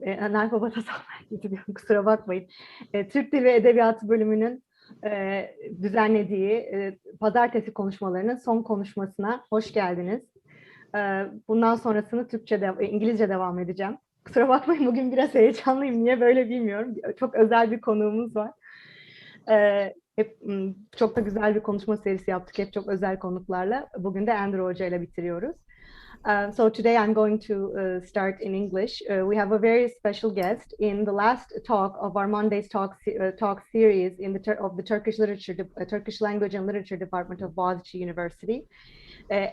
analfabet gidiyorum, kusura bakmayın. Türk Dili ve Edebiyatı bölümünün düzenlediği pazartesi konuşmalarının son konuşmasına hoş geldiniz. Bundan sonrasını İngilizce devam edeceğim. Kusura bakmayın, bugün biraz heyecanlıyım. Niye böyle bilmiyorum. Çok özel bir konuğumuz var. Hep çok da güzel bir konuşma serisi yaptık. Hep çok özel konuklarla. Bugün de Andrew Hoca ile bitiriyoruz. So today I'm going to start in English. We have a very special guest in the last talk of our Monday's talk series of the Turkish Turkish Language and Literature Department of Boğaziçi University.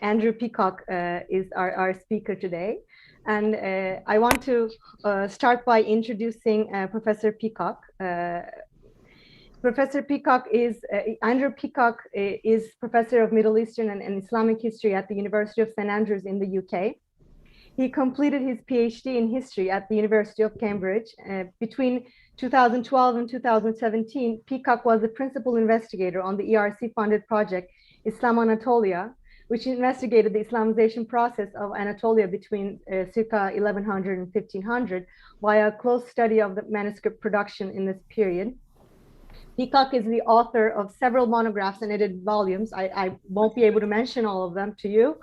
Andrew Peacock is our speaker today. And I want to start by introducing Professor Peacock. Professor Peacock Andrew Peacock is Professor of Middle Eastern and Islamic History at the University of St. Andrews in the UK. He completed his PhD in History at the University of Cambridge. Between 2012 and 2017, Peacock was the principal investigator on the ERC-funded project Islam Anatolia, which investigated the Islamization process of Anatolia between circa 1100 and 1500 via a close study of the manuscript production in this period. Peacock is the author of several monographs and edited volumes. I won't be able to mention all of them to you.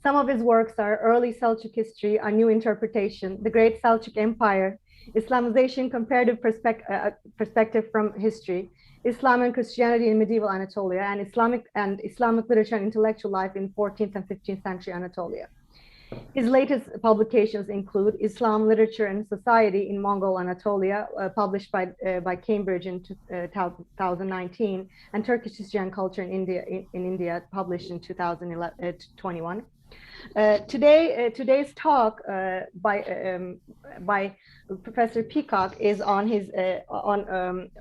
Some of his works are Early Selçuk History, A New Interpretation, The Great Selçuk Empire, Islamization, Comparative Perspective from History, Islam and Christianity in Medieval Anatolia, and Islamic Literature and Intellectual Life in 14th and 15th century Anatolia. His latest publications include Islam, Literature and Society in Mongol Anatolia, published by Cambridge in 2019, and Turkish History and Culture in India, published in 2021. Today's talk by Professor Peacock is on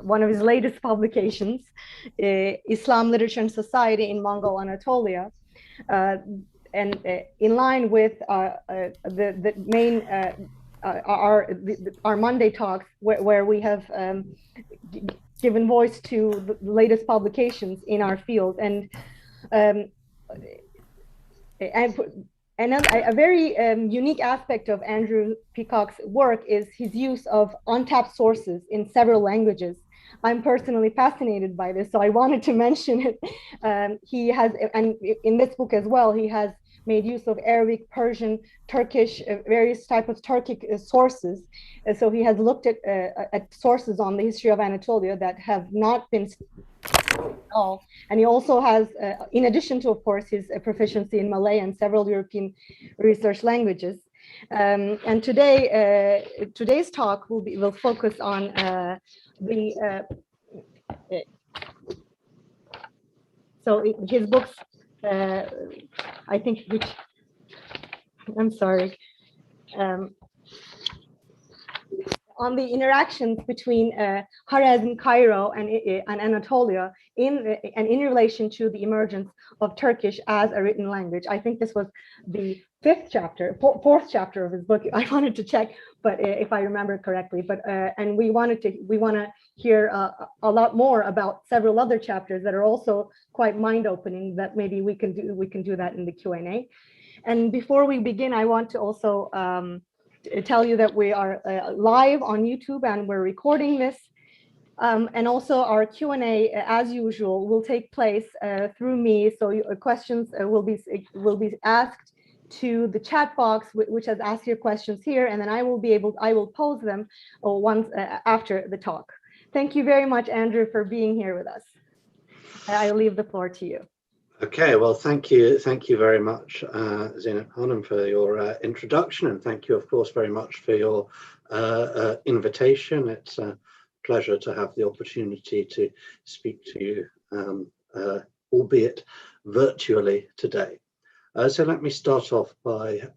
one of his latest publications, Islam, Literature and Society in Mongol Anatolia. And in line with the main our Monday talks, where we have given voice to the latest publications in our field, and a very unique aspect of Andrew Peacock's work is his use of untapped sources in several languages. I'm personally fascinated by this, so I wanted to mention it. He has, and in this book as well, he has made use of Arabic, Persian, Turkish, various types of Turkic sources. So he has looked at sources on the history of Anatolia that have not been at all. And he also has, in addition to, of course, his proficiency in Malay and several European research languages. And today's talk will focus on so his books, I think, I'm sorry, on the interactions between Khwarazm and Cairo and Anatolia in relation to the emergence of Turkish as a written language. I think this was the fourth chapter of his book. I wanted to check, but if I remember correctly. But and we want to hear a lot more about several other chapters that are also quite mind-opening. That maybe we can do that in the Q&A. And before we begin, I want to also tell you that we are live on YouTube and we're recording this. And also our Q&A, as usual, will take place through me. So your questions will be asked to the chat box, which has asked your questions here, and then I will pose them once after the talk. Thank you very much, Andrew, for being here with us. I leave the floor to you. Okay, well, thank you very much, Zeynep Hanım, for your introduction, and thank you, of course, very much for your invitation. It's a pleasure to have the opportunity to speak to you, albeit virtually today. So let me start off by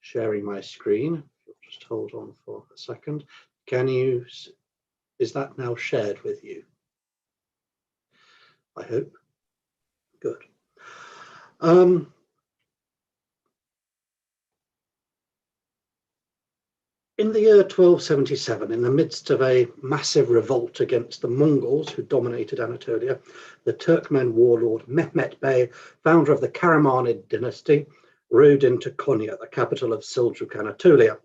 sharing my screen. Just hold on for a second. Is that now shared with you? I hope. Good. In the year 1277, in the midst of a massive revolt against the Mongols who dominated Anatolia, the Turkmen warlord Mehmet Bey, founder of the Karamanid dynasty, rode into Konya, the capital of Seljuk Anatolia.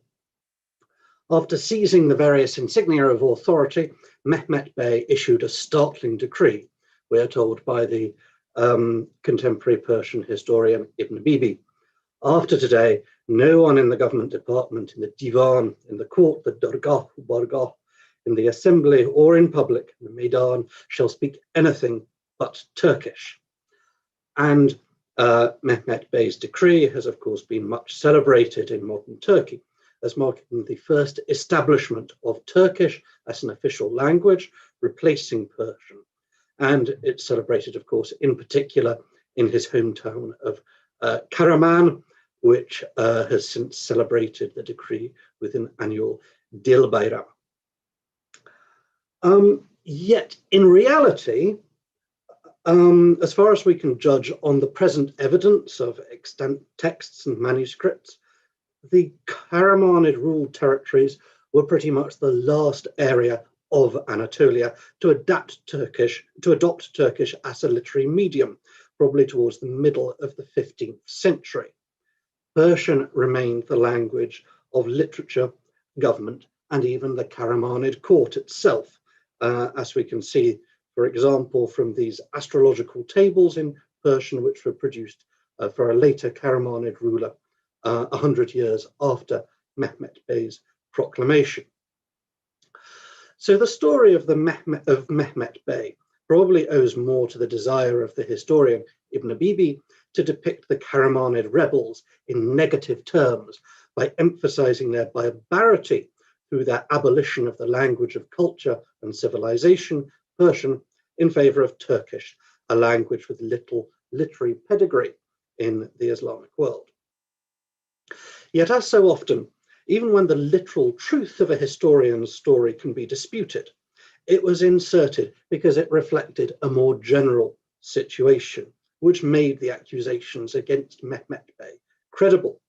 After seizing the various insignia of authority, Mehmet Bey issued a startling decree, we are told by the contemporary Persian historian Ibn Bibi. After today, no one in the government department, in the divan, in the court, the dargah, bargah, in the assembly, or in public, the maidan, shall speak anything but Turkish. And Mehmet Bey's decree has, of course, been much celebrated in modern Turkey as marking the first establishment of Turkish as an official language, replacing Persian. And it's celebrated, of course, in particular in his hometown of Karaman, which has since celebrated the decree with an annual Dil Bayram. Yet, in reality, as far as we can judge on the present evidence of extant texts and manuscripts, the Karamanid ruled territories were pretty much the last area of Anatolia to adopt Turkish as a literary medium, probably towards the middle of the 15th century. Persian remained the language of literature, government, and even the Karamanid court itself, as we can see, for example, from these astrological tables in Persian, which were produced for a later Karamanid ruler 100 years after Mehmet Bey's proclamation. So the story of Mehmet Bey probably owes more to the desire of the historian Ibn Bibi to depict the Karamanid rebels in negative terms by emphasizing their barbarity through their abolition of the language of culture and civilization, Persian, in favor of Turkish, a language with little literary pedigree in the Islamic world. Yet, as so often, even when the literal truth of a historian's story can be disputed, it was inserted because it reflected a more general situation, which made the accusations against Mehmet Bey credible.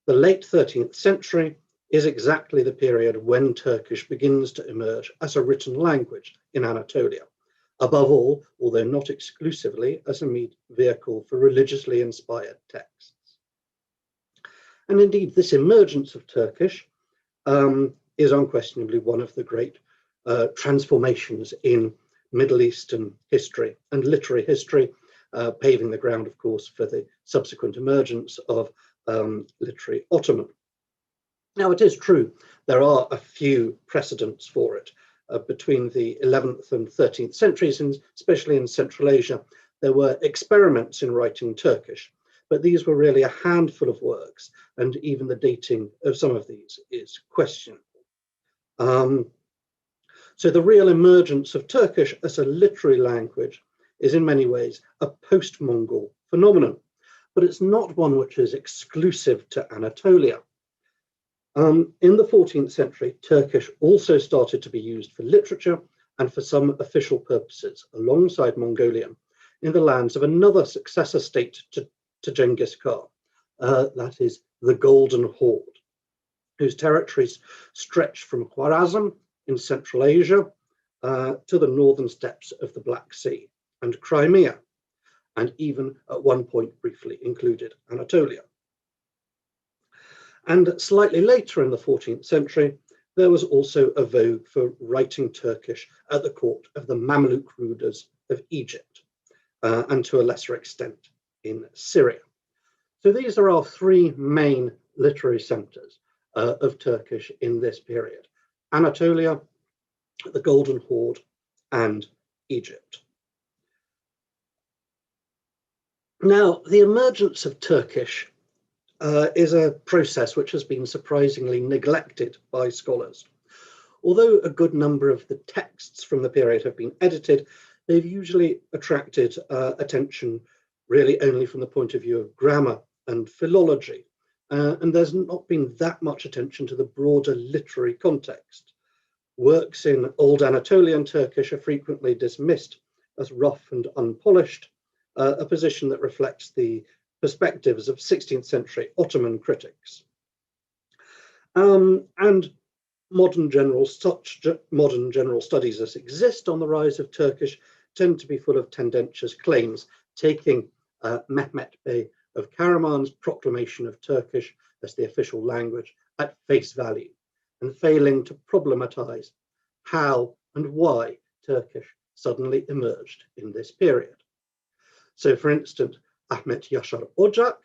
The late 13th century is exactly the period when Turkish begins to emerge as a written language in Anatolia, above all, although not exclusively, as a vehicle for religiously inspired texts. And indeed, this emergence of Turkish is unquestionably one of the great transformations in Middle Eastern history and literary history, paving the ground, of course, for the subsequent emergence of literary Ottoman. Now, it is true, there are a few precedents for it. Between the 11th and 13th centuries, and especially in Central Asia, there were experiments in writing Turkish, but these were really a handful of works, and even the dating of some of these is questionable. So the real emergence of Turkish as a literary language is in many ways a post-Mongol phenomenon, but it's not one which is exclusive to Anatolia. In the 14th century, Turkish also started to be used for literature and for some official purposes, alongside Mongolian, in the lands of another successor state to Genghis Khan, that is the Golden Horde, whose territories stretched from Khwarazm in Central Asia to the northern steppes of the Black Sea and Crimea, and even at one point briefly included Anatolia. And slightly later in the 14th century, there was also a vogue for writing Turkish at the court of the Mamluk rulers of Egypt, and to a lesser extent in Syria. So these are our three main literary centers of Turkish in this period: Anatolia, the Golden Horde, and Egypt. Now, the emergence of Turkish is a process which has been surprisingly neglected by scholars. Although a good number of the texts from the period have been edited, they've usually attracted attention really only from the point of view of grammar and philology. And there's not been that much attention to the broader literary context. Works in Old Anatolian Turkish are frequently dismissed as rough and unpolished, a position that reflects the perspectives of 16th century Ottoman critics. And modern general studies as exist on the rise of Turkish tend to be full of tendentious claims, taking Mehmet Bey of Karaman's proclamation of Turkish as the official language at face value, and failing to problematize how and why Turkish suddenly emerged in this period. So, for instance, Ahmet Yaşar Ocak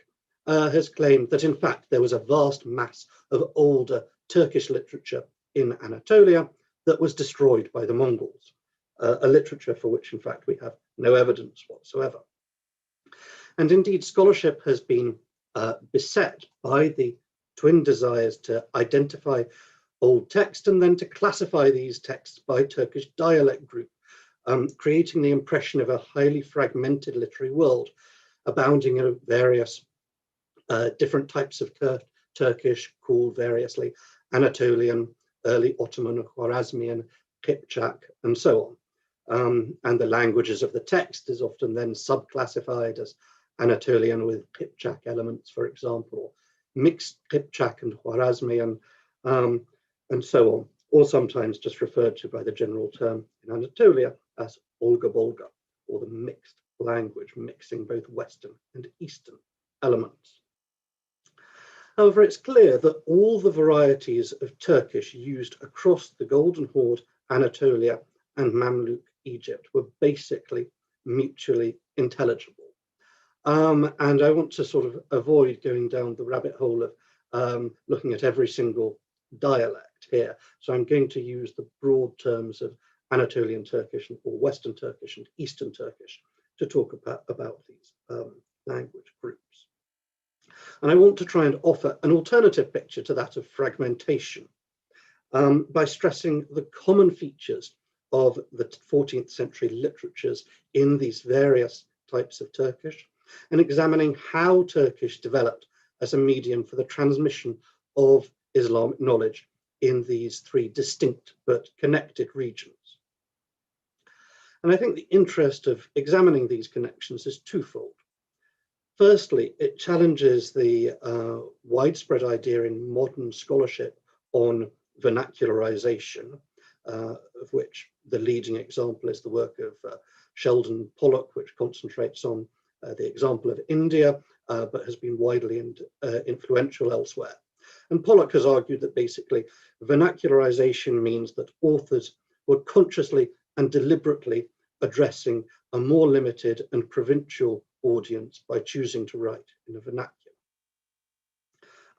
has claimed that in fact there was a vast mass of older Turkish literature in Anatolia that was destroyed by the Mongols, a literature for which in fact we have no evidence whatsoever. And indeed, scholarship has been beset by the twin desires to identify old text and then to classify these texts by Turkish dialect group, creating the impression of a highly fragmented literary world, abounding in various different types of Turkish called variously Anatolian, early Ottoman, Khwarazmian, Kipchak, and so on. And the languages of the text is often then subclassified as Anatolian with Kipchak elements, for example, mixed Kipchak and Khwarazmian, and so on, or sometimes just referred to by the general term in Anatolia as Olga-Bolga, or the mixed language, mixing both Western and Eastern elements. However, it's clear that all the varieties of Turkish used across the Golden Horde, Anatolia, and Mamluk Egypt were basically mutually intelligible. And I want to sort of avoid going down the rabbit hole of looking at every single dialect here. So I'm going to use the broad terms of Anatolian Turkish or Western Turkish and Eastern Turkish to talk about these language groups. And I want to try and offer an alternative picture to that of fragmentation by stressing the common features of the 14th century literatures in these various types of Turkish and examining how Turkish developed as a medium for the transmission of Islamic knowledge in these three distinct but connected regions. And I think the interest of examining these connections is twofold. Firstly, it challenges the widespread idea in modern scholarship on vernacularization, of which the leading example is the work of Sheldon Pollock, which concentrates on the example of India, but has been widely influential elsewhere. And Pollock has argued that basically vernacularization means that authors were consciously and deliberately addressing a more limited and provincial audience by choosing to write in a vernacular.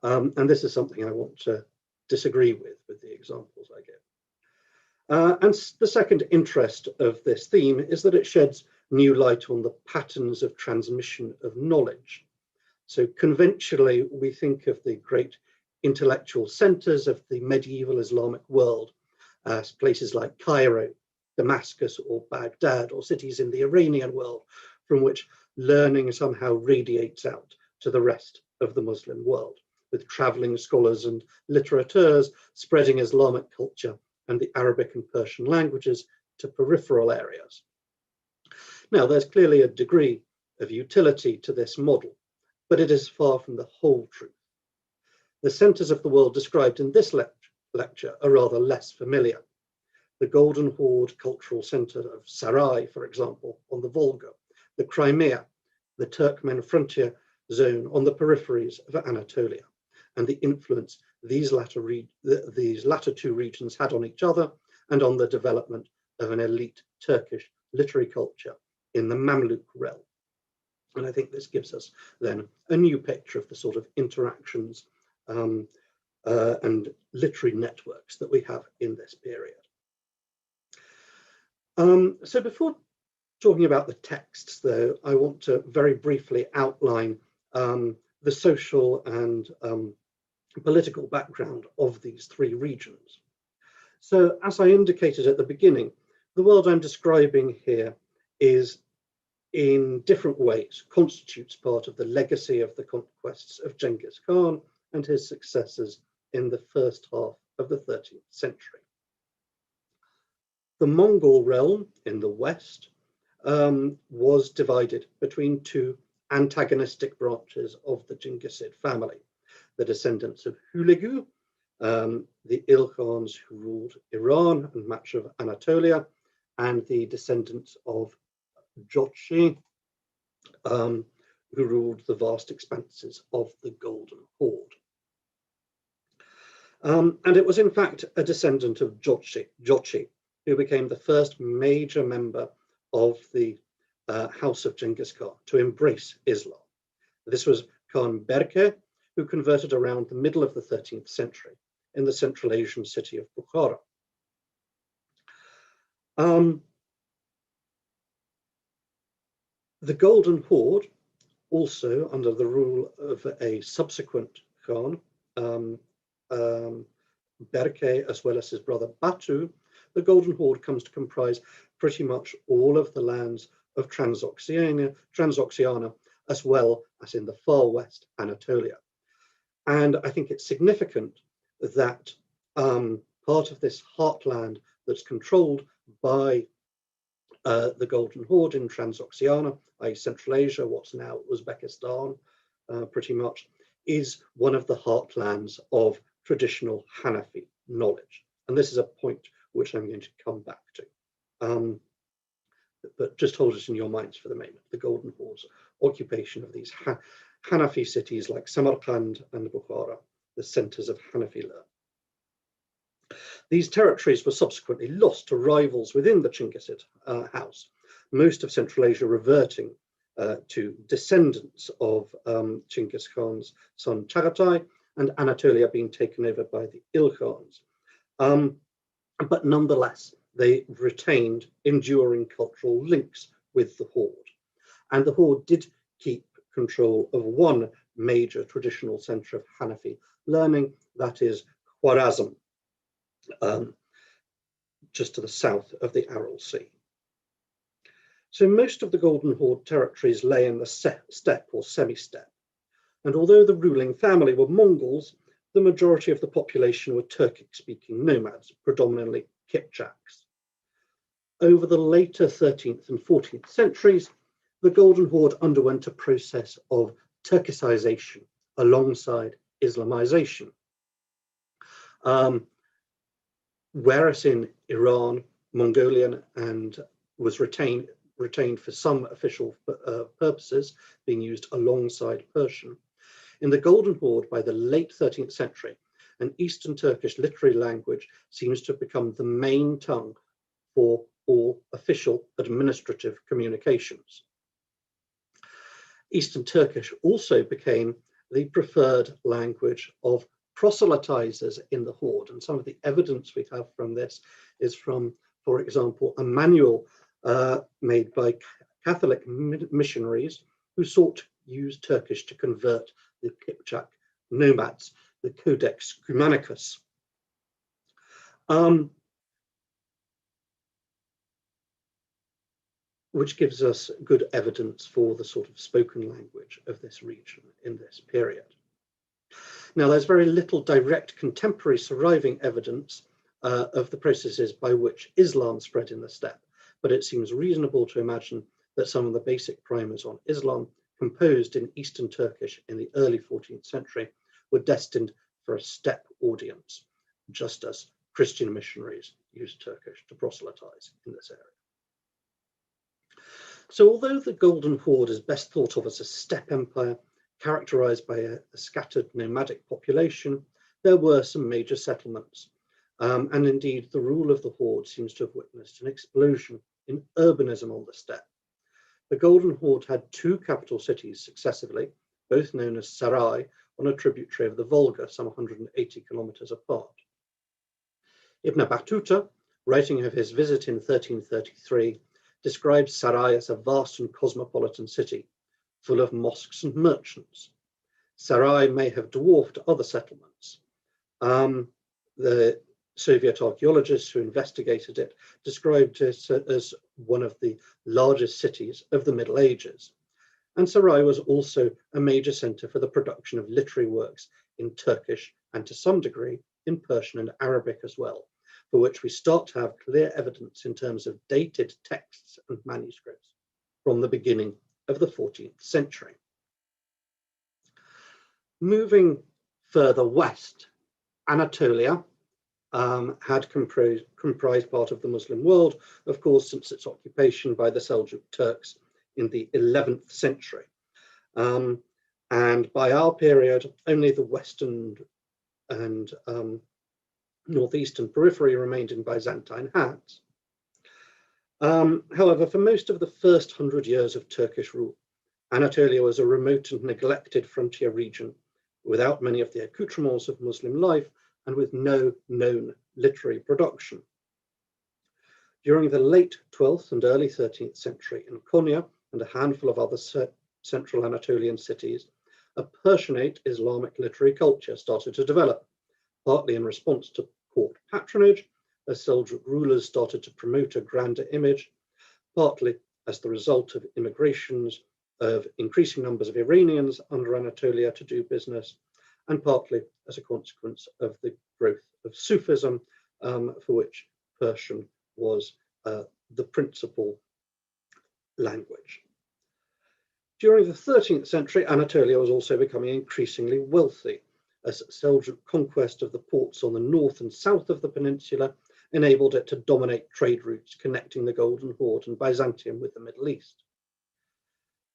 And this is something I want to disagree with the examples I give. And the second interest of this theme is that it sheds new light on the patterns of transmission of knowledge. So conventionally, we think of the great intellectual centers of the medieval Islamic world as places like Cairo, Damascus, or Baghdad, or cities in the Iranian world, from which learning somehow radiates out to the rest of the Muslim world, with traveling scholars and literateurs spreading Islamic culture and the Arabic and Persian languages to peripheral areas. Now, there's clearly a degree of utility to this model, but it is far from the whole truth. The centers of the world described in this lecture are rather less familiar. The Golden Horde Cultural Center of Sarai, for example, on the Volga, the Crimea, the Turkmen frontier zone on the peripheries of Anatolia, and the influence these latter two regions had on each other and on the development of an elite Turkish literary culture in the Mamluk realm. And I think this gives us then a new picture of the sort of interactions and literary networks that we have in this period. So before talking about the texts, though, I want to very briefly outline the social and political background of these three regions. So as I indicated at the beginning, the world I'm describing here is in different ways constitutes part of the legacy of the conquests of Genghis Khan and his successors in the first half of the 13th century. The Mongol realm in the west was divided between two antagonistic branches of the Chinggisid family, the descendants of Hulagu, the Ilkhans who ruled Iran and much of Anatolia, and the descendants of Jochi, who ruled the vast expanses of the Golden Horde. And it was in fact a descendant of Jochi, who became the first major member of the House of Genghis Khan to embrace Islam. This was Khan Berke, who converted around the middle of the 13th century in the Central Asian city of Bukhara. The Golden Horde, also under the rule of a subsequent Khan, Berke, as well as his brother Batu, the Golden Horde comes to comprise pretty much all of the lands of Transoxiana, as well as in the far west Anatolia. And I think it's significant that part of this heartland that's controlled by the Golden Horde in Transoxiana, i.e. Central Asia, what's now Uzbekistan, pretty much, is one of the heartlands of traditional Hanafi knowledge. And this is a point which I'm going to come back to. But just hold it in your minds for the moment, the Golden Horde's occupation of these Hanafi cities like Samarkand and Bukhara, the centers of Hanafi learning. These territories were subsequently lost to rivals within the Chinggisid house, most of Central Asia reverting to descendants of Chinggis Khan's son Chagatai, and Anatolia being taken over by the Ilkhans. But nonetheless, they retained enduring cultural links with the Horde. And the Horde did keep control of one major traditional center of Hanafi learning, that is Khwarazm, just to the south of the Aral Sea. So most of the Golden Horde territories lay in the steppe or semi-steppe. And although the ruling family were Mongols, the majority of the population were Turkic-speaking nomads, predominantly Kipchaks. Over the later 13th and 14th centuries, the Golden Horde underwent a process of Turkicization alongside Islamization. Whereas in Iran, Mongolian and was retained for some official purposes, being used alongside Persian. In the Golden Horde, by the late 13th century, an Eastern Turkish literary language seems to have become the main tongue for all official administrative communications. Eastern Turkish also became the preferred language of proselytizers in the Horde, and some of the evidence we have from this is from, for example, a manual made by Catholic missionaries who sought to use Turkish to convert the Kipchak nomads, the Codex Cumanicus. Which gives us good evidence for the sort of spoken language of this region in this period. Now, there's very little direct contemporary surviving evidence of the processes by which Islam spread in the steppe, but it seems reasonable to imagine that some of the basic primers on Islam composed in Eastern Turkish in the early 14th century were destined for a steppe audience, just as Christian missionaries used Turkish to proselytize in this area. So although the Golden Horde is best thought of as a steppe empire characterized by a scattered nomadic population, there were some major settlements. And indeed, the rule of the Horde seems to have witnessed an explosion in urbanism on the steppe. The Golden Horde had two capital cities successively, both known as Sarai, on a tributary of the Volga, some 180 kilometers apart. Ibn Battuta, writing of his visit in 1333, describes Sarai as a vast and cosmopolitan city, full of mosques and merchants. Sarai may have dwarfed other settlements. The Soviet archaeologists who investigated it described it as one of the largest cities of the Middle Ages. And Sarai was also a major center for the production of literary works in Turkish and to some degree in Persian and Arabic as well, for which we start to have clear evidence in terms of dated texts and manuscripts from the beginning of the 14th century. Moving further west, Anatolia had comprised part of the Muslim world, of course, since its occupation by the Seljuk Turks in the 11th century. And by our period, only the western and northeastern periphery remained in Byzantine hands. However, for most of the first 100 years of Turkish rule, Anatolia was a remote and neglected frontier region without many of the accoutrements of Muslim life and with no known literary production. During the late 12th and early 13th century in Konya and a handful of other central Anatolian cities, a Persianate Islamic literary culture started to develop, partly in response to court patronage, as Seljuk rulers started to promote a grander image, partly as the result of immigrations of increasing numbers of Iranians under Anatolia to do business, and partly as a consequence of the growth of Sufism, for which Persian was the principal language. During the 13th century, Anatolia was also becoming increasingly wealthy, as Seljuk conquest of the ports on the north and south of the peninsula enabled it to dominate trade routes connecting the Golden Horde and Byzantium with the Middle East.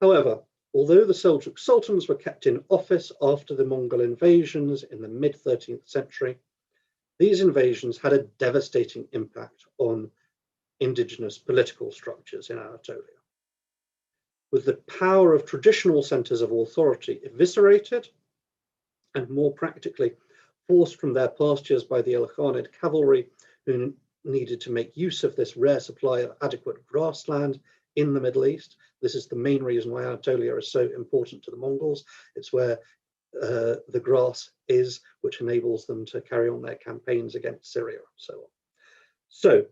However, although the Seljuk sultans were kept in office after the Mongol invasions in the mid-13th century, these invasions had a devastating impact on indigenous political structures in Anatolia. With the power of traditional centers of authority eviscerated, and more practically forced from their pastures by the Ilkhanid cavalry, who needed to make use of this rare supply of adequate grassland in the Middle East. This is the main reason why Anatolia is so important to the Mongols. It's where the grass is, which enables them to carry on their campaigns against Syria and so on. So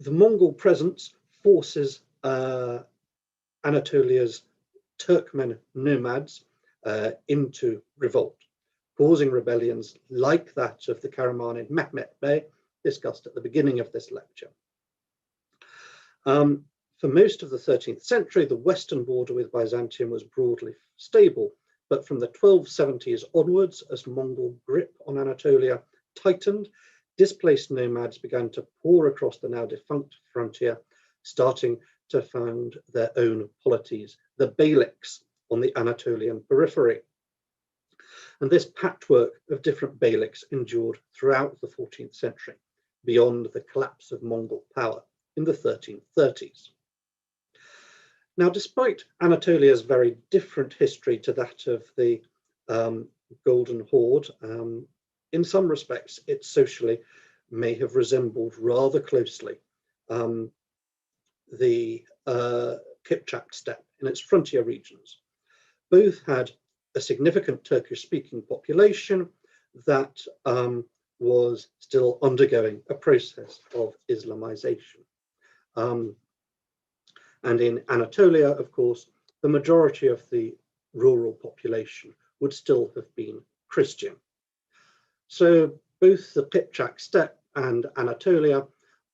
the Mongol presence forces Anatolia's Turkmen nomads into revolt, causing rebellions like that of the Karamanid Mehmet Bey, discussed at the beginning of this lecture. For most of the 13th century, the western border with Byzantium was broadly stable, but from the 1270s onwards, as Mongol grip on Anatolia tightened, displaced nomads began to pour across the now defunct frontier, starting to found their own polities, the beyliks on the Anatolian periphery. And this patchwork of different beyliks endured throughout the 14th century, beyond the collapse of Mongol power in the 1330s. Now, despite Anatolia's very different history to that of the Golden Horde, in some respects, it socially may have resembled rather closely the Kipchak steppe in its frontier regions. Both had a significant Turkish-speaking population that was still undergoing a process of Islamization. And in Anatolia, of course, the majority of the rural population would still have been Christian. So both the Kipchak steppe and Anatolia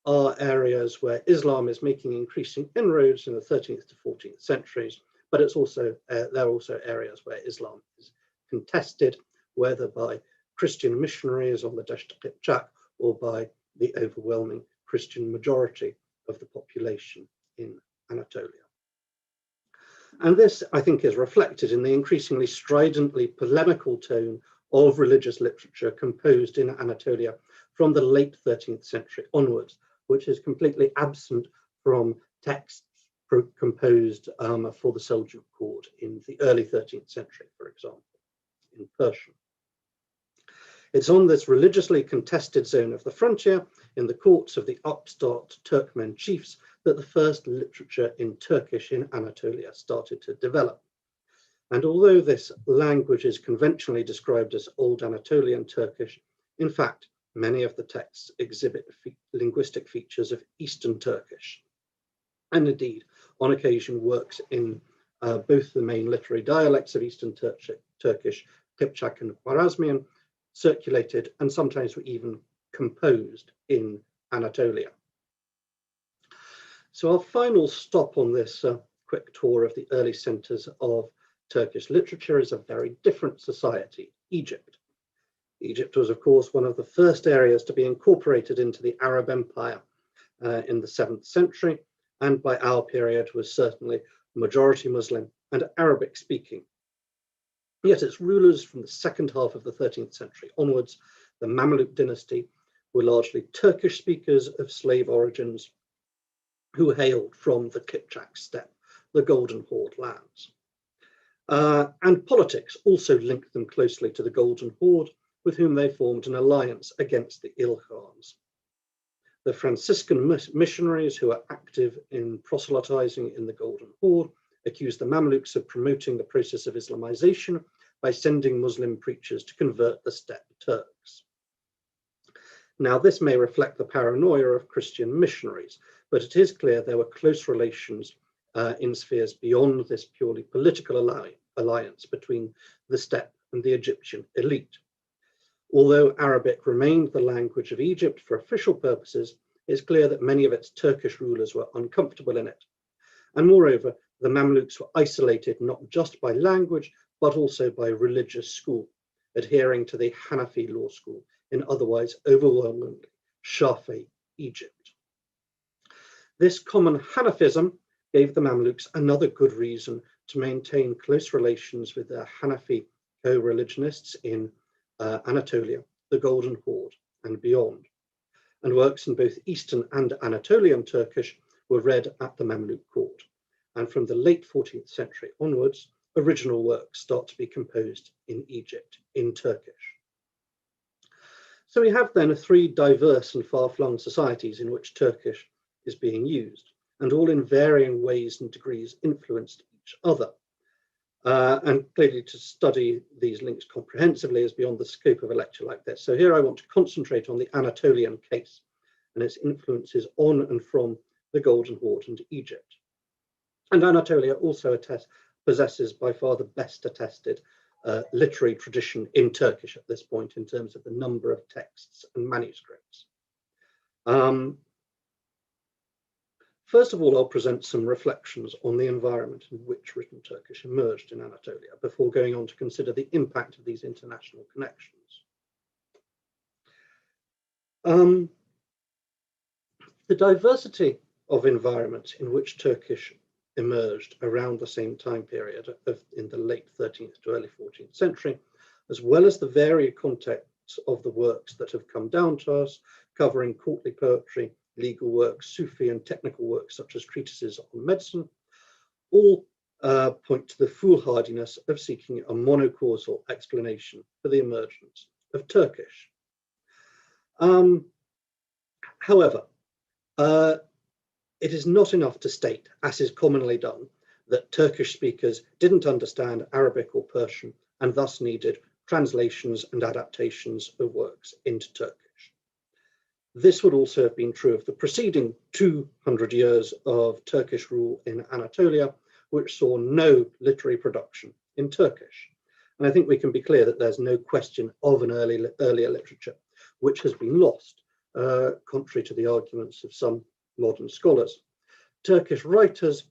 are areas where Islam is making increasing inroads in the 13th to 14th centuries, but it's also there are also areas where Islam is contested, whether by Christian missionaries on the Dasht Kipchak or by the overwhelming Christian majority of the population in Anatolia. And this, I think, is reflected in the increasingly stridently polemical tone of religious literature composed in Anatolia from the late 13th century onwards, which is completely absent from texts composed for the Seljuk court in the early 13th century, for example, in Persian. It's on this religiously contested zone of the frontier, in the courts of the upstart Turkmen chiefs, that the first literature in Turkish in Anatolia started to develop. And although this language is conventionally described as Old Anatolian Turkish, in fact, many of the texts exhibit linguistic features of Eastern Turkish, and indeed, on occasion, works in both the main literary dialects of Eastern Turkish, Kipchak and Khwarazmian, circulated and sometimes were even composed in Anatolia. So our final stop on this quick tour of the early centers of Turkish literature is a very different society, Egypt. Egypt was, of course, one of the first areas to be incorporated into the Arab Empire in the 7th century, and by our period was certainly majority Muslim and Arabic speaking. Yet its rulers from the second half of the 13th century onwards the Mamluk dynasty, were largely Turkish speakers of slave origins who hailed from the Kipchak steppe, the Golden Horde lands. And politics also linked them closely to the Golden Horde, with whom they formed an alliance against the Ilkhans. The Franciscan missionaries who are active in proselytizing in the Golden Horde accused the Mamluks of promoting the process of Islamization by sending Muslim preachers to convert the steppe Turks. Now, this may reflect the paranoia of Christian missionaries, but it is clear there were close relations in spheres beyond this purely political alliance between the steppe and the Egyptian elite. Although Arabic remained the language of Egypt for official purposes, it's clear that many of its Turkish rulers were uncomfortable in it. And moreover, the Mamluks were isolated not just by language, but also by religious school, adhering to the Hanafi law school in otherwise overwhelmingly Shafi'i Egypt. This common Hanafism gave the Mamluks another good reason to maintain close relations with their Hanafi co-religionists in Anatolia, the Golden Horde, and beyond. And works in both Eastern and Anatolian Turkish were read at the Mamluk court. And from the late 14th century onwards, original works start to be composed in Egypt, in Turkish. So we have then three diverse and far-flung societies in which Turkish is being used, and all in varying ways and degrees influenced each other. And clearly to study these links comprehensively is beyond the scope of a lecture like this. So here I want to concentrate on the Anatolian case and its influences on and from the Golden Horde and Egypt. And Anatolia also possesses by far the best attested literary tradition in Turkish at this point in terms of the number of texts and manuscripts. First of all, I'll present some reflections on the environment in which written Turkish emerged in Anatolia before going on to consider the impact of these international connections. The diversity of environments in which Turkish emerged around the same time period in the late 13th to early 14th century, as well as the varied contexts of the works that have come down to us, covering courtly poetry, legal works, Sufi and technical works such as treatises on medicine, all point to the foolhardiness of seeking a monocausal explanation for the emergence of Turkish. However, it is not enough to state, as is commonly done, that Turkish speakers didn't understand Arabic or Persian and thus needed translations and adaptations of works into Turkish. This would also have been true of the preceding 200 years of Turkish rule in Anatolia, which saw no literary production in Turkish. And I think we can be clear that there's no question of an earlier literature, which has been lost, contrary to the arguments of some modern scholars. Turkish writers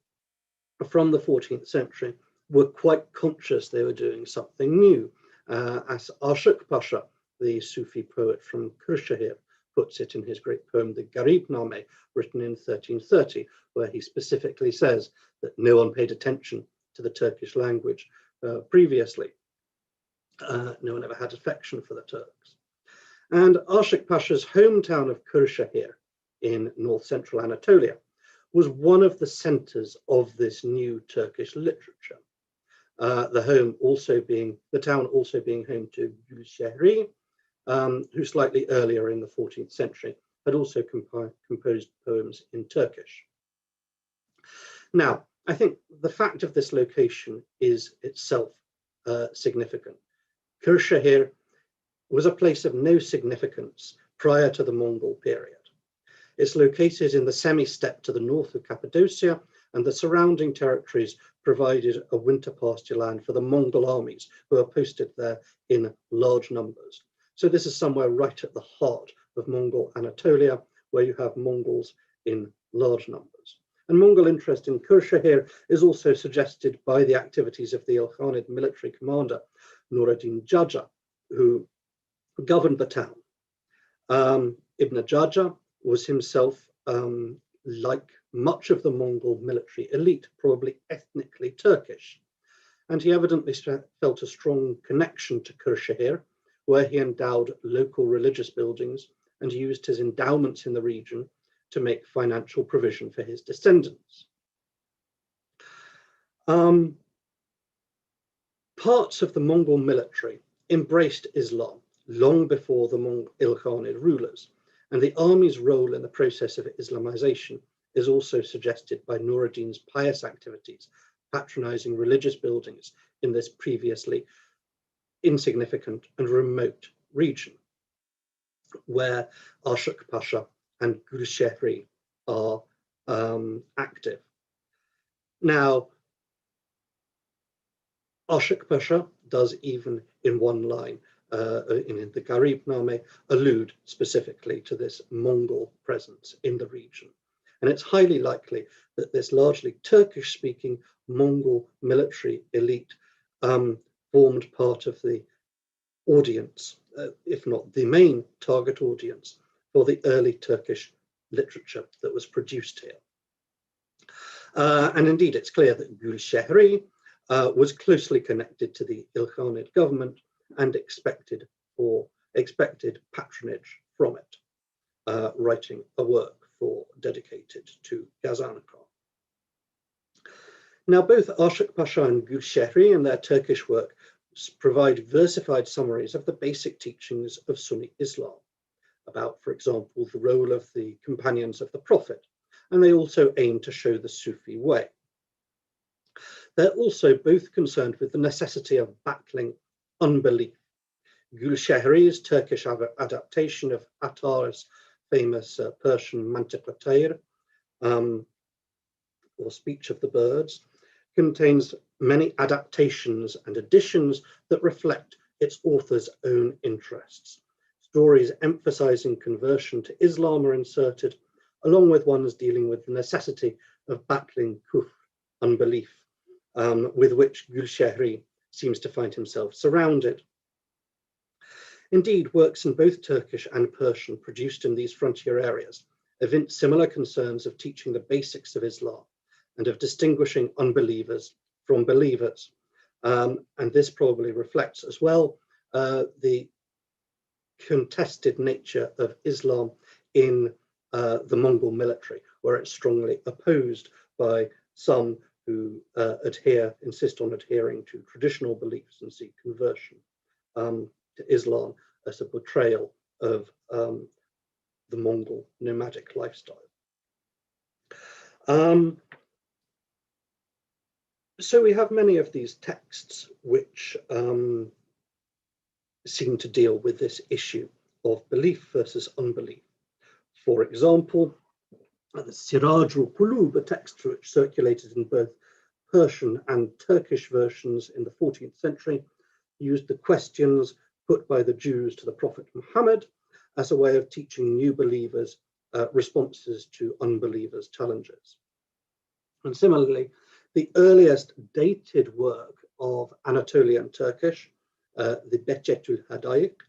from the 14th century were quite conscious they were doing something new, as Aşık Pasha, the Sufi poet from Kırşehir, puts it in his great poem, the Garibname, written in 1330, where he specifically says that no one paid attention to the Turkish language previously. No one ever had affection for the Turks. And Aşık Pasha's hometown of Kırşehir in north-central Anatolia was one of the centers of this new Turkish literature. The town also being home to Gülşehri, who slightly earlier in the 14th century had also composed poems in Turkish. Now, I think the fact of this location is itself significant. Kırşehir was a place of no significance prior to the Mongol period. It's located in the semi-steppe to the north of Cappadocia, and the surrounding territories provided a winter pasture land for the Mongol armies who are posted there in large numbers. So this is somewhere right at the heart of Mongol Anatolia, where you have Mongols in large numbers. And Mongol interest in Kırşehir is also suggested by the activities of the Ilkhanid military commander, Nureddin Jaja, who governed the town. Ibn Jaja was himself, like much of the Mongol military elite, probably ethnically Turkish. And he evidently felt a strong connection to Kırşehir, where he endowed local religious buildings and used his endowments in the region to make financial provision for his descendants. Parts of the Mongol military embraced Islam long before the Ilkhanid rulers, and the army's role in the process of Islamization is also suggested by Nur ad-Din's pious activities, patronizing religious buildings in this previously insignificant and remote region, where Ashok Pasha and Gulshehri are active. Now, Ashok Pasha does, even in one line in the Garibname, allude specifically to this Mongol presence in the region. And it's highly likely that this largely Turkish-speaking Mongol military elite formed part of the audience, if not the main target audience, for the early Turkish literature that was produced here. And indeed, it's clear that Gulshehri was closely connected to the Ilkhanid government and expected patronage from it, writing a work dedicated to Ghazan Khan. Now, both Ashok Pasha and Gulshehri in their Turkish work provide versified summaries of the basic teachings of Sunni Islam about, for example, the role of the companions of the Prophet, and they also aim to show the Sufi way. They're also both concerned with the necessity of battling unbelief. Gulshehri's Turkish adaptation of Attar's famous Persian Mantiq-ı-Tayr, or Speech of the Birds, contains many adaptations and additions that reflect its author's own interests. Stories emphasizing conversion to Islam are inserted, along with ones dealing with the necessity of battling kufr, unbelief, with which Gulshehri seems to find himself surrounded. Indeed, works in both Turkish and Persian produced in these frontier areas evince similar concerns of teaching the basics of Islam and of distinguishing unbelievers from believers. And this probably reflects as well the contested nature of Islam in the Mongol military, where it's strongly opposed by some who insist on adhering to traditional beliefs and see conversion to Islam as a portrayal of the Mongol nomadic lifestyle. So we have many of these texts which seem to deal with this issue of belief versus unbelief. For example, the Sirajul Qulub, a text which circulated in both Persian and Turkish versions in the 14th century, used the questions put by the Jews to the Prophet Muhammad as a way of teaching new believers responses to unbelievers' challenges. And similarly, the earliest dated work of Anatolian Turkish, the Behçetül Hadayık,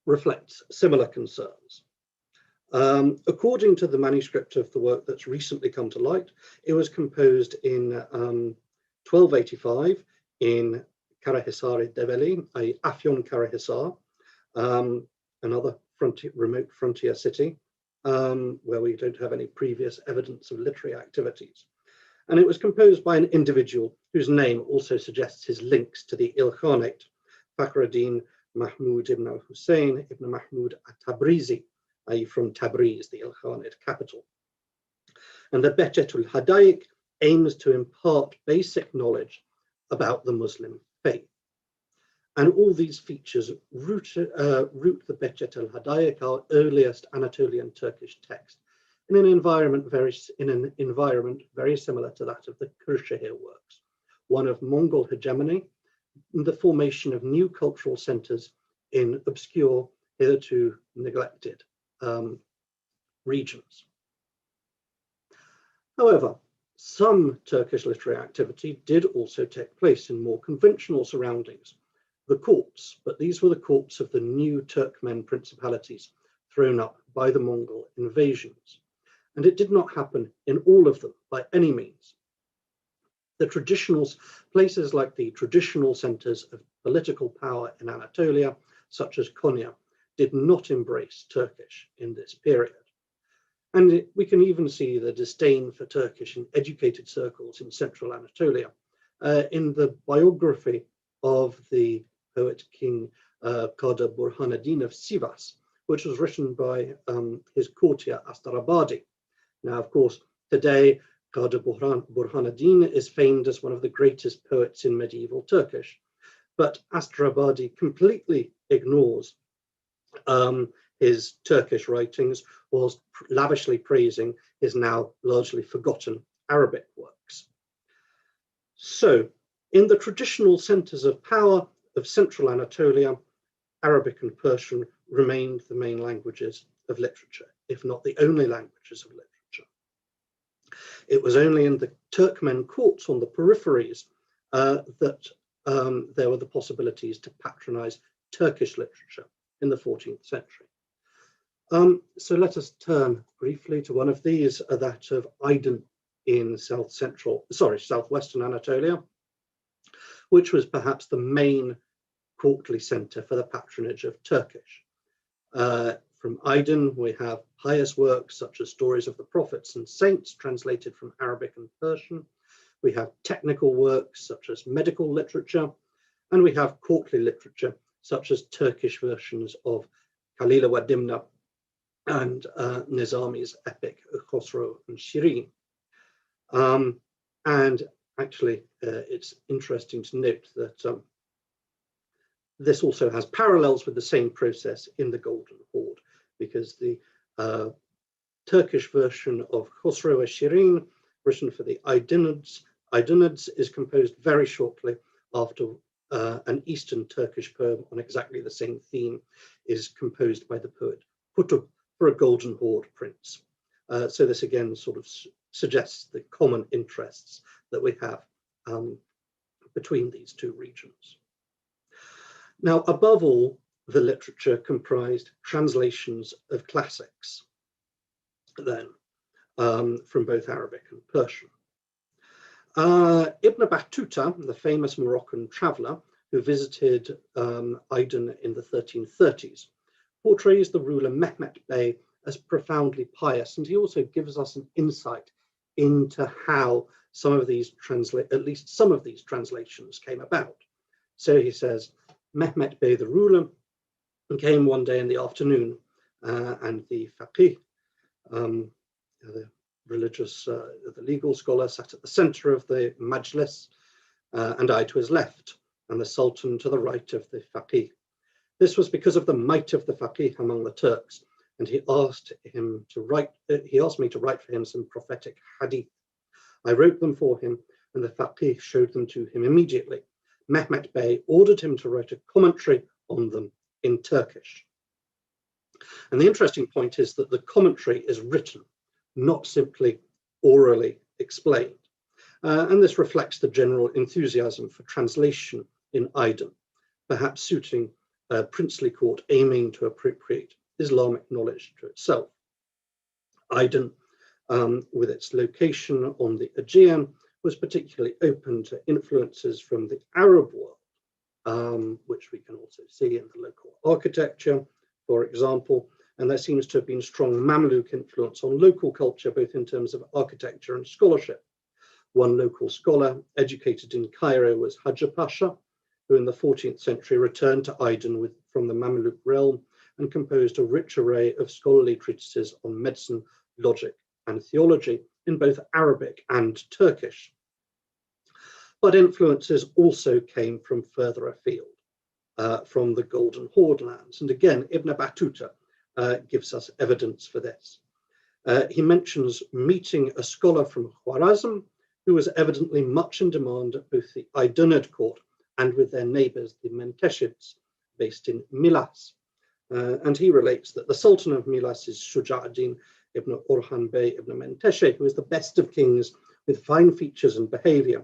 reflects similar concerns. According to the manuscript of the work that's recently come to light, it was composed in 1285 in Karahisar-i Develi, Afyon Karahisar, another remote frontier city, where we don't have any previous evidence of literary activities. And it was composed by an individual whose name also suggests his links to the Ilkhanate, Fakhruddin Mahmud ibn al-Hussein ibn Mahmud at-Tabrizi, i.e. from Tabriz, the Ilkhanate capital. And the Behçetül Hadayık aims to impart basic knowledge about the Muslim faith. And all these features root the Behçetül Hadayık, our earliest Anatolian Turkish text, in an environment very similar to that of the Kırşehir works, one of Mongol hegemony and the formation of new cultural centers in obscure, hitherto neglected regions. However, some Turkish literary activity did also take place in more conventional surroundings, the courts, but these were the courts of the new Turkmen principalities thrown up by the Mongol invasions. And it did not happen in all of them by any means. The traditional places like the traditional centers of political power in Anatolia, such as Konya, did not embrace Turkish in this period. And we can even see the disdain for Turkish in educated circles in central Anatolia. In the biography of the poet King Kader Burhanuddin of Sivas, which was written by his courtier Astarabadi. Now, of course, today Kader Burhanuddin is famed as one of the greatest poets in medieval Turkish, but Astarabadi completely ignores his Turkish writings, whilst lavishly praising his now largely forgotten Arabic works. So, in the traditional centers of power of central Anatolia, Arabic and Persian remained the main languages of literature, if not the only languages of literature. It was only in the Turkmen courts on the peripheries that there were the possibilities to patronize Turkish literature in the 14th century. So let us turn briefly to one of these, that of Aydın in southwestern Anatolia, which was perhaps the main courtly center for the patronage of Turkish. From Aydın, we have pious works such as stories of the prophets and saints translated from Arabic and Persian. We have technical works such as medical literature, and we have courtly literature such as Turkish versions of Kalila wa Dimna and Nizami's epic Khosrow and Shirin. And actually, it's interesting to note that this also has parallels with the same process in the Golden Horde, because the Turkish version of Khosrow and Shirin, written for the Aydinids, is composed very shortly after an Eastern Turkish poem on exactly the same theme is composed by the poet Kutub for a Golden Horde prince. So this again sort of suggests the common interests that we have between these two regions. Now, above all, the literature comprised translations of classics then from both Arabic and Persian. Ibn Battuta, the famous Moroccan traveler who visited Aydın in the 1330s, portrays the ruler Mehmet Bey as profoundly pious, and he also gives us an insight into how some of these at least some of these translations came about. So he says, Mehmet Bey, the ruler, came one day in the afternoon, and the faqih, the religious, the legal scholar, sat at the center of the majlis, and I to his left, and the sultan to the right of the faqih. This was because of the might of the faqih among the Turks, and he asked me to write for him some prophetic hadith. I wrote them for him, and the faqih showed them to him immediately. Mehmet Bey ordered him to write a commentary on them in Turkish. And the interesting point is that the commentary is written, not simply orally explained. And this reflects the general enthusiasm for translation in Aydın, perhaps suiting a princely court aiming to appropriate Islamic knowledge to itself. Aydın, with its location on the Aegean, was particularly open to influences from the Arab world, which we can also see in the local architecture, for example, and there seems to have been strong Mamluk influence on local culture, both in terms of architecture and scholarship. One local scholar educated in Cairo was Hajj Pasha, who in the 14th century returned to Aydın from the Mamluk realm and composed a rich array of scholarly treatises on medicine, logic, and theology in both Arabic and Turkish. But influences also came from further afield, from the Golden Horde lands. And again, Ibn Battuta gives us evidence for this. He mentions meeting a scholar from Khwarazm who was evidently much in demand at both the Aydınid court and with their neighbors, the Menteşids, based in Milas. And he relates that the Sultan of Milas is Şuca'd-Din ibn Orhan Bey ibn Menteşe, who is the best of kings with fine features and behavior.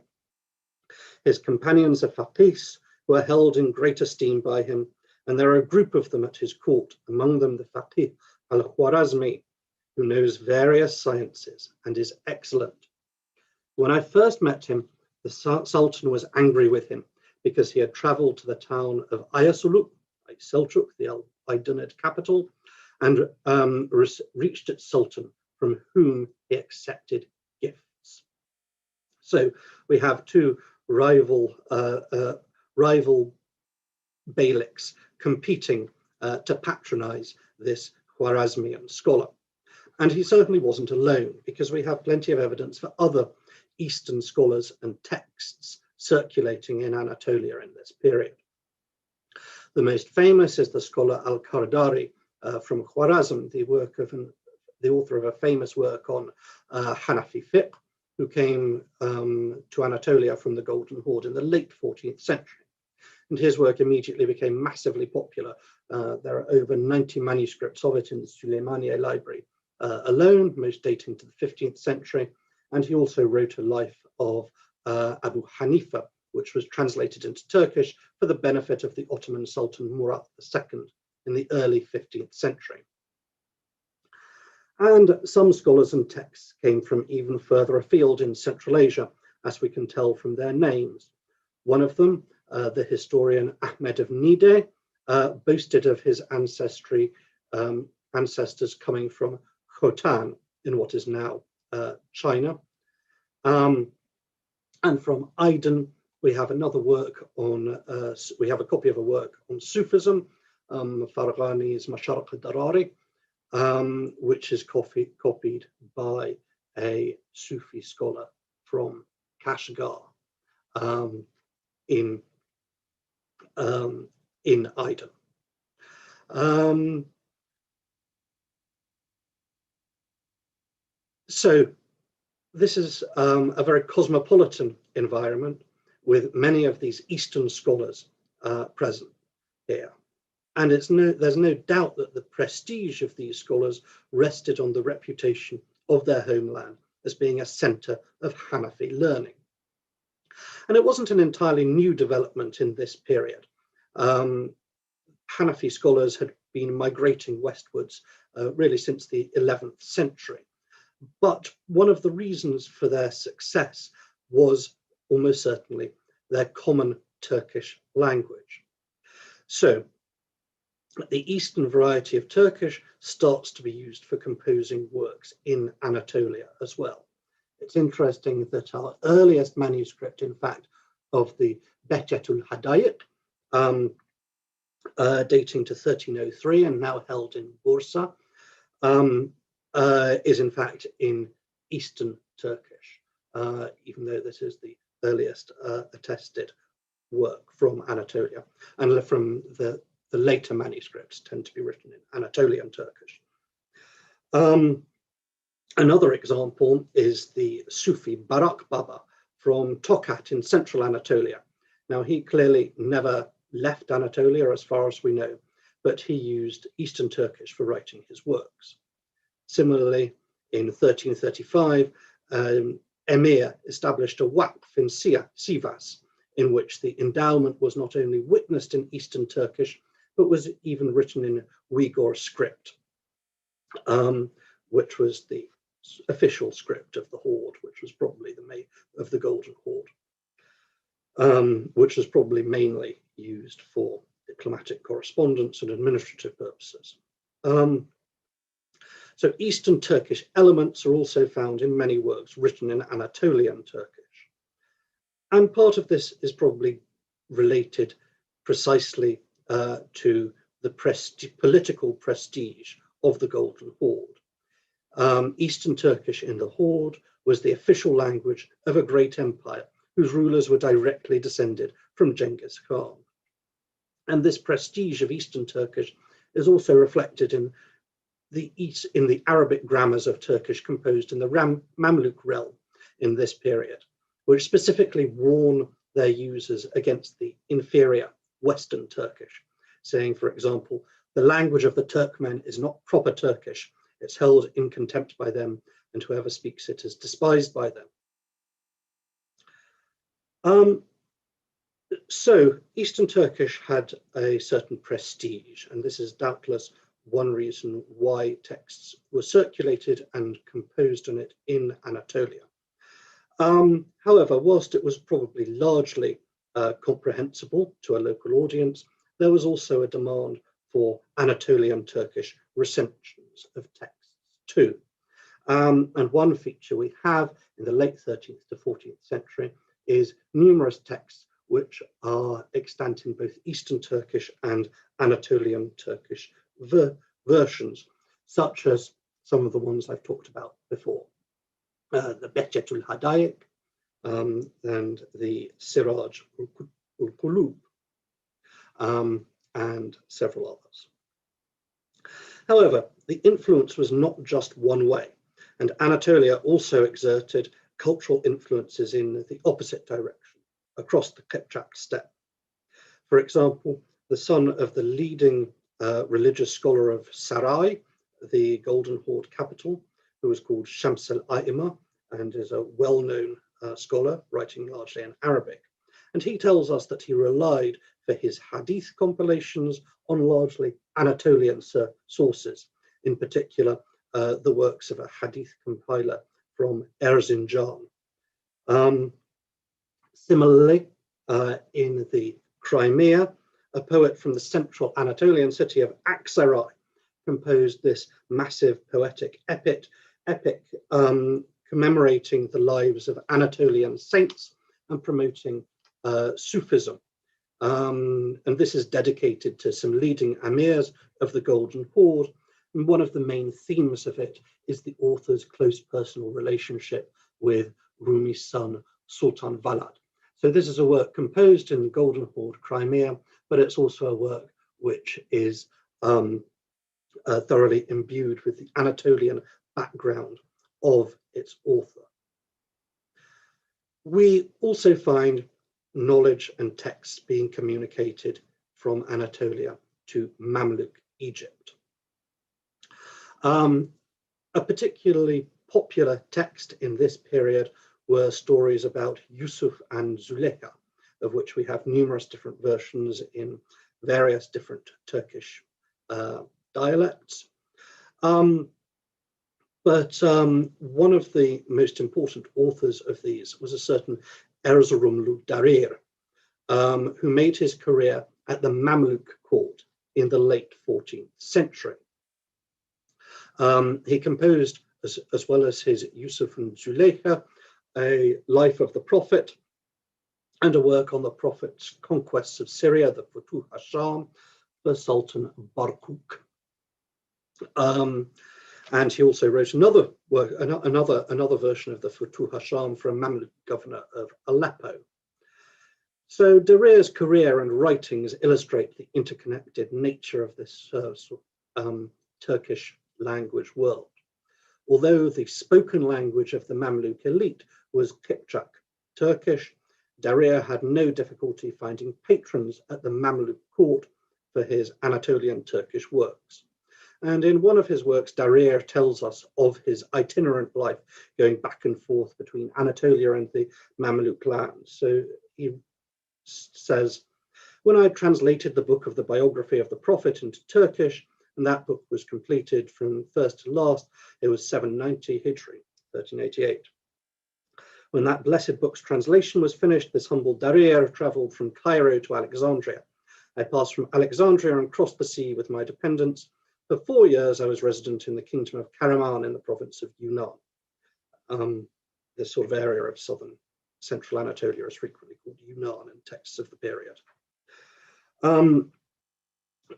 His companions are faqihs, who are held in great esteem by him, and there are a group of them at his court, among them the faqih al-Khwarazmi, who knows various sciences and is excellent. When I first met him, the Sultan was angry with him because he had traveled to the town of Ayasuluk, like Seljuk, the Aydınid capital, and reached its sultan, from whom he accepted gifts. So we have two rival beyliks competing to patronize this Khwarazmian scholar. And he certainly wasn't alone, because we have plenty of evidence for other Eastern scholars and texts circulating in Anatolia in this period. The most famous is the scholar Al-Kardari from Khwarazm, the author of a famous work on Hanafi fiqh, who came to Anatolia from the Golden Horde in the late 14th century. And his work immediately became massively popular. There are over 90 manuscripts of it in the Süleymaniye library alone, most dating to the 15th century. And he also wrote a life of Abu Hanifa, which was translated into Turkish for the benefit of the Ottoman Sultan Murat II in the early 15th century. And some scholars and texts came from even further afield in Central Asia, as we can tell from their names. One of them, the historian Ahmed of Nide, boasted of his ancestors coming from Khotan in what is now China. And from Aydin, we have another work on, we have a copy of a work on Sufism, Farghani's Masharq al-Darari, which is copied by a Sufi scholar from Kashgar in Aydin. So this is a very cosmopolitan environment with many of these Eastern scholars present here. And there's no doubt that the prestige of these scholars rested on the reputation of their homeland as being a center of Hanafi learning. And it wasn't an entirely new development in this period. Hanafi scholars had been migrating westwards really since the 11th century. But one of the reasons for their success was almost certainly their common Turkish language. So the Eastern variety of Turkish starts to be used for composing works in Anatolia as well. It's interesting that our earliest manuscript, in fact, of the Behcetul Hadayik, dating to 1303 and now held in Bursa, is in fact in Eastern Turkish, even though this is the earliest attested work from Anatolia, and from the later manuscripts tend to be written in Anatolian Turkish. Another example is the Sufi Barak Baba from Tokat in central Anatolia. Now, he clearly never left Anatolia as far as we know, but he used Eastern Turkish for writing his works. Similarly, in 1335, Emir established a waqf in Sivas, in which the endowment was not only witnessed in Eastern Turkish, but was even written in Uyghur script, which was the official script of the Horde, which was probably of the Golden Horde, which was probably mainly used for diplomatic correspondence and administrative purposes. So Eastern Turkish elements are also found in many works written in Anatolian Turkish. And part of this is probably related precisely to the political prestige of the Golden Horde. Eastern Turkish in the Horde was the official language of a great empire whose rulers were directly descended from Genghis Khan. And this prestige of Eastern Turkish is also reflected in the Arabic grammars of Turkish composed in the Mamluk realm in this period, which specifically warn their users against the inferior Western Turkish, saying, for example, the language of the Turkmen is not proper Turkish, it's held in contempt by them, and whoever speaks it is despised by them. So Eastern Turkish had a certain prestige, and this is doubtless one reason why texts were circulated and composed on it in Anatolia. However, whilst it was probably largely comprehensible to a local audience, there was also a demand for Anatolian Turkish recensions of texts too. And one feature we have in the late 13th to 14th century is numerous texts which are extant in both Eastern Turkish and Anatolian Turkish versions, such as some of the ones I've talked about before. The Behçetul Hadayik and the Siraj ul Qulub, and several others. However, the influence was not just one way, and Anatolia also exerted cultural influences in the opposite direction, across the Kipchak steppe. For example, the son of the leading religious scholar of Sarai, the Golden Horde capital, who was called Shams al-A'imah, and is a well-known scholar, writing largely in Arabic. And he tells us that he relied for his hadith compilations on largely Anatolian sources, in particular the works of a hadith compiler from Erzincan. Similarly, in the Crimea, a poet from the central Anatolian city of Aksaray composed this massive poetic epic commemorating the lives of Anatolian saints and promoting Sufism. And this is dedicated to some leading amirs of the Golden Horde. And one of the main themes of it is the author's close personal relationship with Rumi's son, Sultan Valad. So this is a work composed in the Golden Horde Crimea, but it's also a work which is thoroughly imbued with the Anatolian background of its author. We also find knowledge and texts being communicated from Anatolia to Mamluk Egypt. A particularly popular text in this period were stories about Yusuf and Zuleyha, of which we have numerous different versions in various different Turkish dialects. But one of the most important authors of these was a certain Erzurumlu Darir, who made his career at the Mamluk court in the late 14th century. He composed, as well as his Yusuf and Zuleyha, a life of the Prophet and a work on the Prophet's conquests of Syria, the Futuh Hasham, for Sultan Barkuk. And he also wrote another work, another version of the Futuh Hasham for a Mamluk governor of Aleppo. So Darir's career and writings illustrate the interconnected nature of this Turkish language world. Although the spoken language of the Mamluk elite was Kipchak Turkish, Darir had no difficulty finding patrons at the Mamluk court for his Anatolian Turkish works. And in one of his works, Darir tells us of his itinerant life going back and forth between Anatolia and the Mamluk lands. So he says, when I translated the book of the biography of the Prophet into Turkish, and that book was completed from first to last, it was 790 Hijri, 1388. When that blessed book's translation was finished, this humble Darir traveled from Cairo to Alexandria. I passed from Alexandria and crossed the sea with my dependents. For 4 years, I was resident in the kingdom of Karaman in the province of Yunnan. This sort of area of southern central Anatolia is frequently called Yunnan in texts of the period.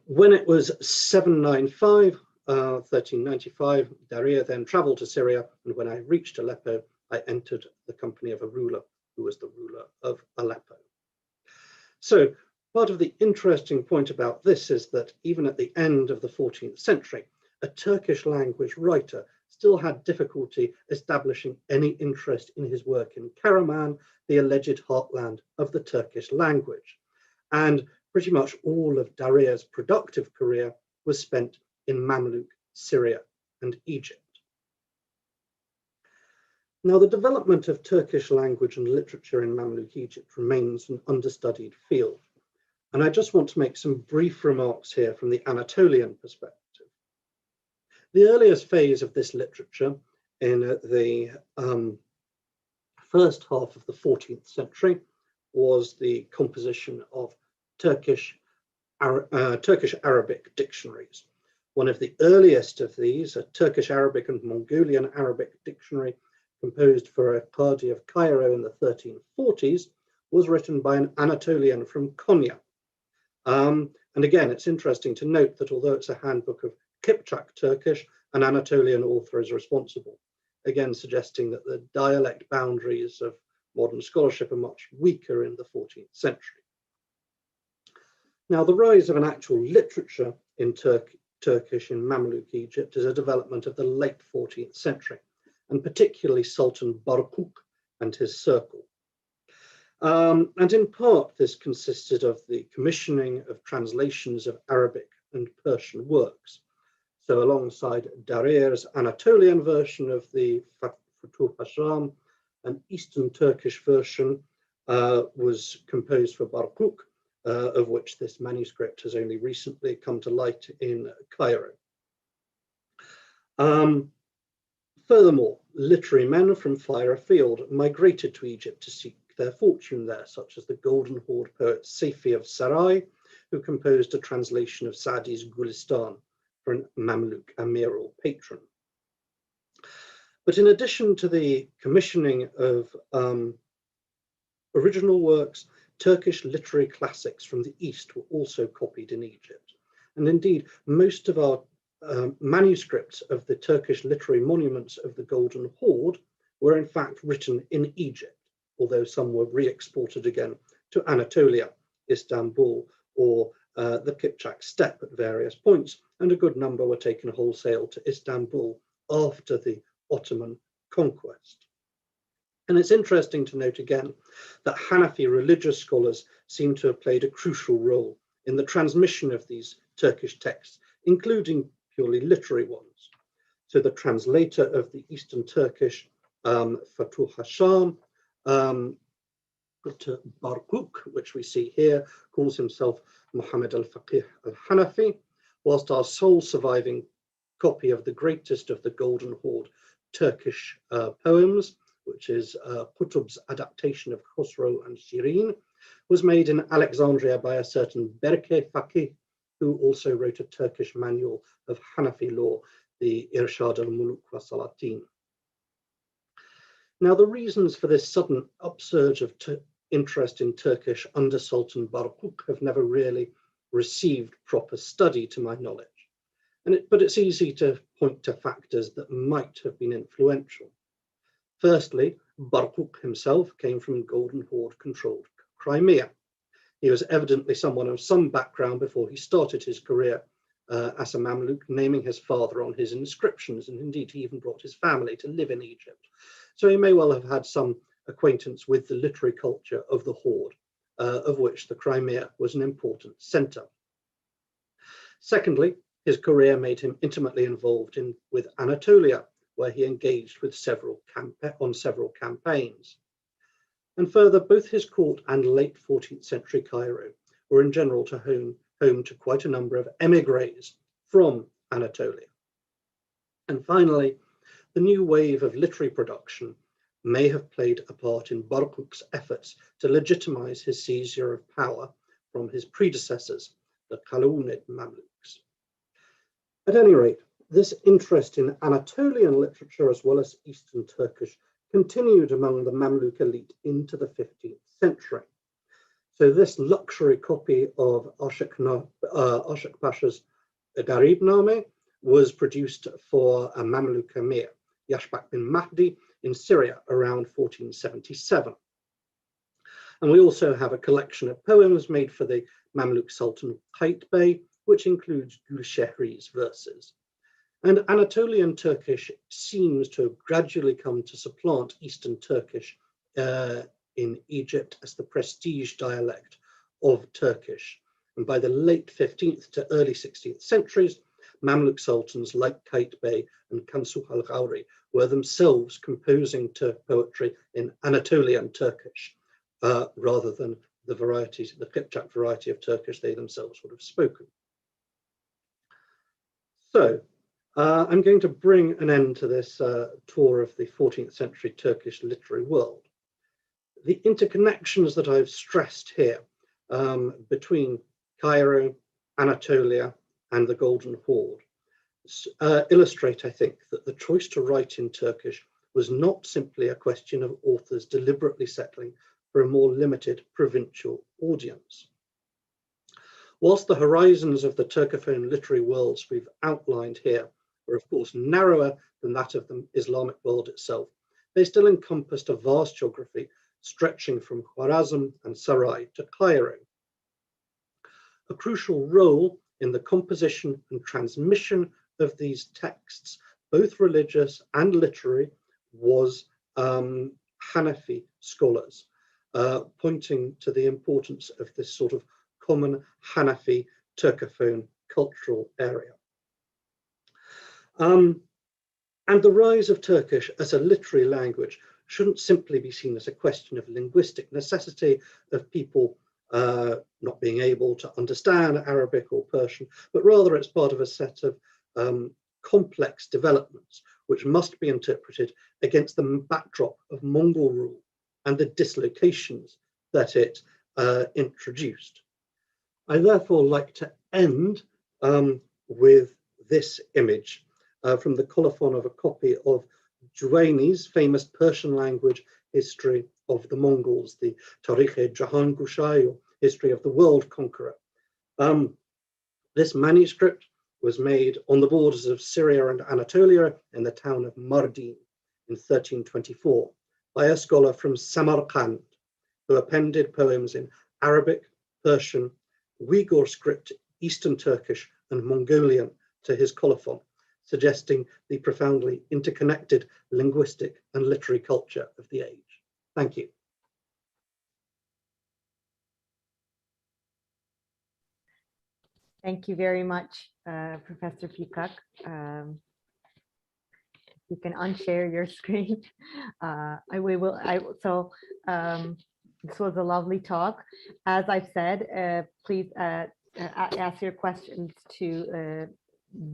When it was 795, 1395, Darir then traveled to Syria, and when I reached Aleppo, I entered the company of a ruler who was the ruler of Aleppo. So part of the interesting point about this is that even at the end of the 14th century, a Turkish language writer still had difficulty establishing any interest in his work in Karaman, the alleged heartland of the Turkish language. And pretty much all of Darir's productive career was spent in Mamluk, Syria, and Egypt. Now, the development of Turkish language and literature in Mamluk Egypt remains an understudied field. And I just want to make some brief remarks here from the Anatolian perspective. The earliest phase of this literature in the first half of the 14th century was the composition of Turkish Arabic dictionaries. One of the earliest of these, a Turkish Arabic and Mongolian Arabic dictionary composed for a Qadi of Cairo in the 1340s, was written by an Anatolian from Konya. And again, it's interesting to note that although it's a handbook of Kipchak Turkish, an Anatolian author is responsible, again suggesting that the dialect boundaries of modern scholarship are much weaker in the 14th century. Now, the rise of an actual literature in Turkish in Mamluk Egypt is a development of the late 14th century, and particularly Sultan Barkuk and his circle. And in part, this consisted of the commissioning of translations of Arabic and Persian works. So alongside Darir's Anatolian version of the Futuh Hasham, an Eastern Turkish version was composed for Barkuk, of which this manuscript has only recently come to light in Cairo. Furthermore, literary men from far afield migrated to Egypt to seek their fortune there, such as the Golden Horde poet Saifi of Sarai, who composed a translation of Sa'di's Gulistan for an Mamluk Amir or patron. But in addition to the commissioning of original works, Turkish literary classics from the East were also copied in Egypt. And indeed, most of our manuscripts of the Turkish literary monuments of the Golden Horde were in fact written in Egypt, although some were re-exported again to Anatolia, Istanbul, or the Kipchak steppe at various points, and a good number were taken wholesale to Istanbul after the Ottoman conquest. And it's interesting to note again that Hanafi religious scholars seem to have played a crucial role in the transmission of these Turkish texts, including purely literary ones. So the translator of the Eastern Turkish, Futuh Hasham, Barkuk, which we see here, calls himself Muhammad al-Faqih al-Hanafi, whilst our sole surviving copy of the greatest of the Golden Horde Turkish poems, which is Qutb's adaptation of Khosrow and Shirin, was made in Alexandria by a certain Berke Faqih, who also wrote a Turkish manual of Hanafi law, the Irshad al-Muluk wa Salatin. Now, the reasons for this sudden upsurge of interest in Turkish under Sultan Barkuk have never really received proper study, to my knowledge. But it's easy to point to factors that might have been influential. Firstly, Barkuk himself came from Golden Horde-controlled Crimea. He was evidently someone of some background before he started his career as a Mamluk, naming his father on his inscriptions, and indeed he even brought his family to live in Egypt. So he may well have had some acquaintance with the literary culture of the Horde, of which the Crimea was an important centre. Secondly, his career made him intimately involved with Anatolia, where he engaged with several campaigns. And further, both his court and late 14th century Cairo were in general home to quite a number of emigres from Anatolia. And finally, the new wave of literary production may have played a part in Barkuk's efforts to legitimize his seizure of power from his predecessors, the Kalaunid Mamluks. At any rate, this interest in Anatolian literature as well as Eastern Turkish continued among the Mamluk elite into the 15th century. So this luxury copy of Ashok Pasha's Garibname was produced for a Mamluk Emir, Yashbak bin Mahdi, in Syria around 1477. And we also have a collection of poems made for the Mamluk Sultan Kayt Bey, which includes Gulshehri's verses. And Anatolian Turkish seems to have gradually come to supplant Eastern Turkish in Egypt as the prestige dialect of Turkish. And by the late 15th to early 16th centuries, Mamluk sultans like Kayt Bey and Kansuh al-Ghawri were themselves composing poetry in Anatolian Turkish, rather than the Kipchak variety of Turkish they themselves would have spoken. So, I'm going to bring an end to this tour of the 14th century Turkish literary world. the interconnections that I've stressed here between Cairo, Anatolia, and the Golden Horde illustrate, I think, that the choice to write in Turkish was not simply a question of authors deliberately settling for a more limited provincial audience. Whilst the horizons of the Turcophone literary worlds we've outlined here were of course narrower than that of the Islamic world itself, they still encompassed a vast geography stretching from Khwarazm and Sarai to Cairo. A crucial role in the composition and transmission of these texts, both religious and literary, was Hanafi scholars, pointing to the importance of this sort of common Hanafi Turcophone cultural area. And the rise of Turkish as a literary language shouldn't simply be seen as a question of linguistic necessity of people not being able to understand Arabic or Persian, but rather it's part of a set of complex developments which must be interpreted against the backdrop of Mongol rule and the dislocations that it introduced. I therefore like to end with this image from the colophon of a copy of Juwayni's famous Persian language history of the Mongols, the Tarikh-e-Jahan Gushay, or History of the World Conqueror. This manuscript was made on the borders of Syria and Anatolia in the town of Mardin in 1324 by a scholar from Samarkand who appended poems in Arabic, Persian, Uyghur script, Eastern Turkish, and Mongolian to his colophon, suggesting the profoundly interconnected linguistic and literary culture of the age. Thank you. Thank you very much, Professor Peacock. You can unshare your screen. This was a lovely talk. As I've said, please ask your questions to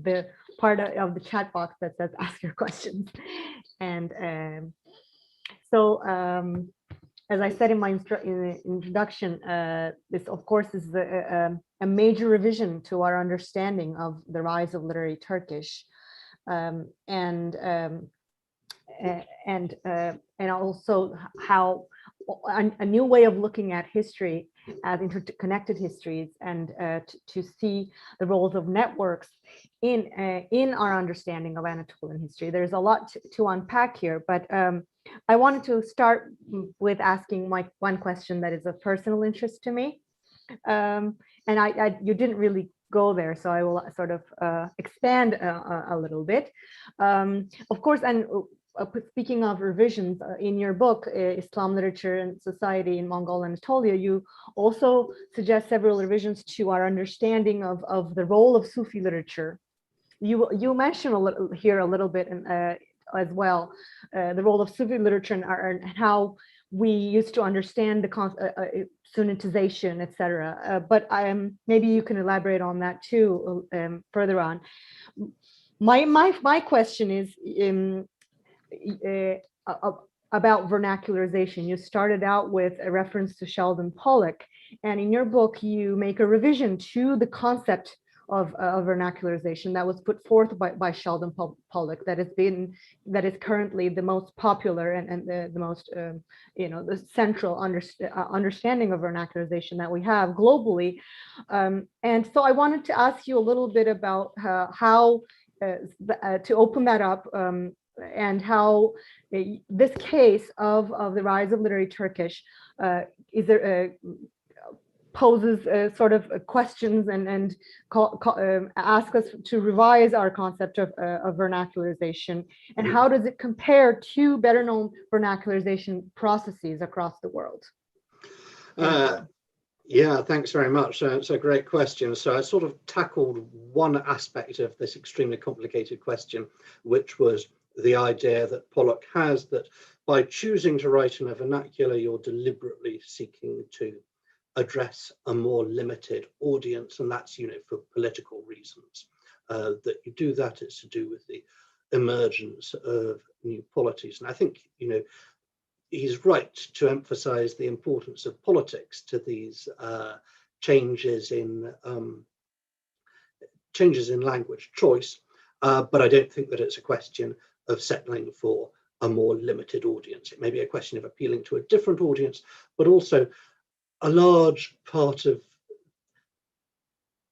the part of the chat box that says ask your questions. And as I said in my introduction, this of course is a major revision to our understanding of the rise of literary Turkish, and also how a new way of looking at history as interconnected histories, and to see the roles of networks in our understanding of Anatolian history. There's a lot to unpack here, but I wanted to start with asking one question that is of personal interest to me, and you didn't really go there, so I will sort of expand a little bit. Of course, and speaking of revisions, in your book, Islam Literature and Society in Mongol Anatolia, you also suggest several revisions to our understanding of the role of Sufi literature. You mentioned a little bit as well, the role of Sufi literature and how we used to understand the Sunnitization, etc. But maybe you can elaborate on that too further on. My question is about vernacularization. You started out with a reference to Sheldon Pollock, and in your book you make a revision to the concept of vernacularization that was put forth by Sheldon Pollock, that is currently the most popular and the most the central understanding of vernacularization that we have globally. And so I wanted to ask you a little bit about how to open that up, and how this case of the rise of literary Turkish poses sort of questions and ask us to revise our concept of vernacularization, and how does it compare to better known vernacularization processes across the world? Yeah, thanks very much. It's a great question. So I sort of tackled one aspect of this extremely complicated question, which was the idea that Pollock has that by choosing to write in a vernacular, you're deliberately seeking to address a more limited audience, and that's for political reasons. That you do that, it's to do with the emergence of new polities. And I think he's right to emphasize the importance of politics to these changes in language choice, but I don't think that it's a question of settling for a more limited audience. It may be a question of appealing to a different audience, but also a large part of,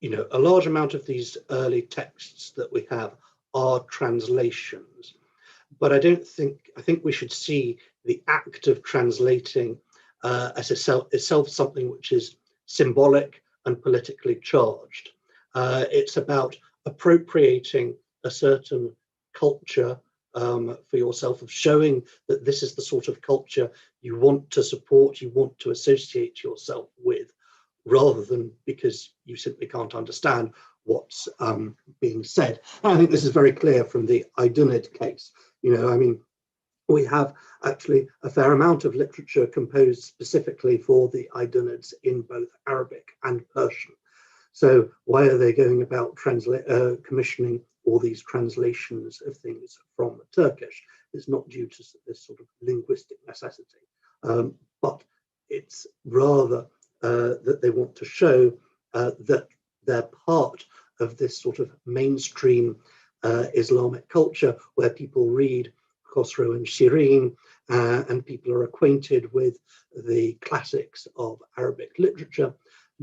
a large amount of these early texts that we have are translations. But I think we should see the act of translating as itself something which is symbolic and politically charged. It's about appropriating a certain culture for yourself, of showing that this is the sort of culture you want to support, you want to associate yourself with, rather than because you simply can't understand what's being said. And I think this is very clear from the Aydınid case. We have actually a fair amount of literature composed specifically for the Aydinids in both Arabic and Persian. So why are they going about commissioning all these translations of things from Turkish? It's not due to this sort of linguistic necessity, but it's rather that they want to show that they're part of this sort of mainstream Islamic culture where people read Khosrow and Shirin, and people are acquainted with the classics of Arabic literature,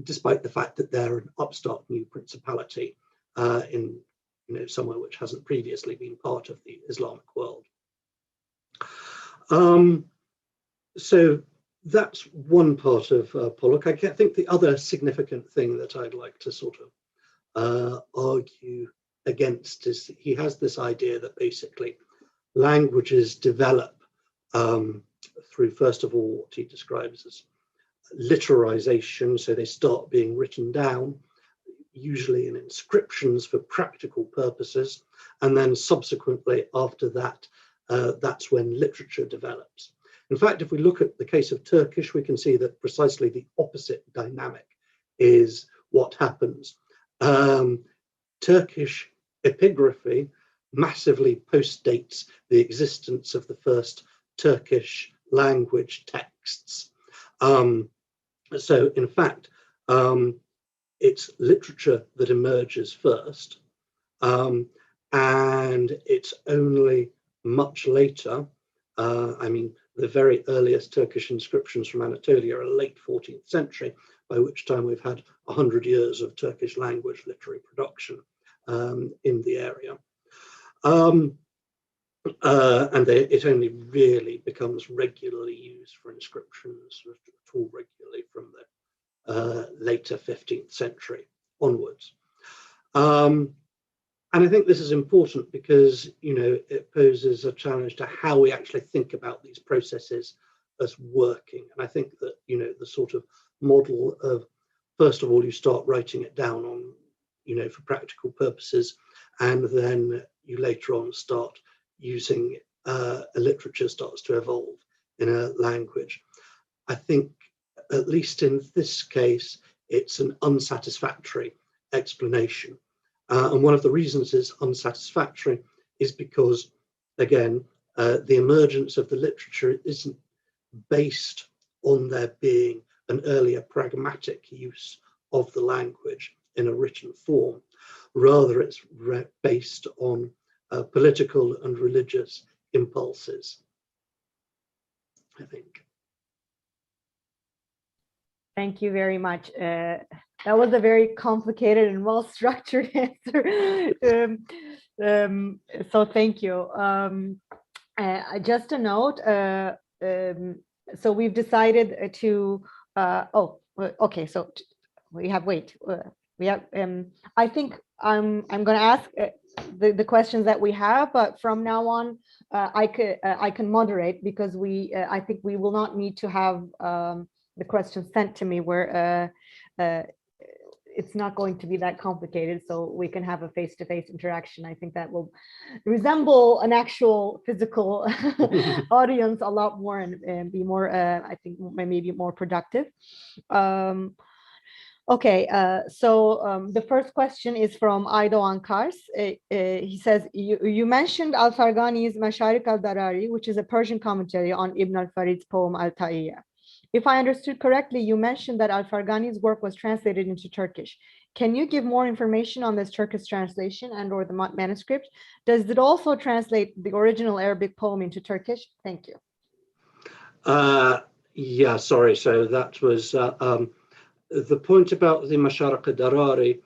despite the fact that they're an upstart new principality in somewhere which hasn't previously been part of the Islamic world. So that's one part of Pollock. I think the other significant thing that I'd like to sort of argue against is he has this idea that basically languages develop through, first of all, what he describes as literarization. So they start being written down, usually in inscriptions for practical purposes. And then subsequently after that, that's when literature develops. In fact, if we look at the case of Turkish, we can see that precisely the opposite dynamic is what happens. Turkish epigraphy massively postdates the existence of the first Turkish language texts. So in fact, it's literature that emerges first, and it's only much later, the very earliest Turkish inscriptions from Anatolia are late 14th century, by which time we've had 100 years of Turkish language literary production in the area. And it only really becomes regularly used for inscriptions at all regularly from the later 15th century onwards. And I think this is important because, it poses a challenge to how we actually think about these processes as working. And I think that, the sort of model of, first of all, you start writing it down on, for practical purposes, and then you later on start using a literature starts to evolve in a language. I think, at least in this case, it's an unsatisfactory explanation. And one of the reasons it's unsatisfactory is because, again, the emergence of the literature isn't based on there being an earlier pragmatic use of the language in a written form. Rather, it's based on political and religious impulses, I think. Thank you very much. That was a very complicated and well-structured answer. So thank you. Just a note, so we've decided to, okay, so we have, I think I'm going to ask the questions that we have, but from now on, I can moderate, because I think we will not need to have the questions sent to me where it's not going to be that complicated, so we can have a face-to-face interaction. I think that will resemble an actual physical audience a lot more, and be more, I think, maybe more productive. Okay, so the first question is from Aydo Ankars. He says, you mentioned Al-Fargani's Masharik al-Darari, which is a Persian commentary on Ibn al-Farid's poem Al-Ta'iyya. If I understood correctly, you mentioned that Al-Fargani's work was translated into Turkish. Can you give more information on this Turkish translation and or the manuscript? Does it also translate the original Arabic poem into Turkish? Thank you. Yeah, sorry. So that was the point about the Masharik al-Darari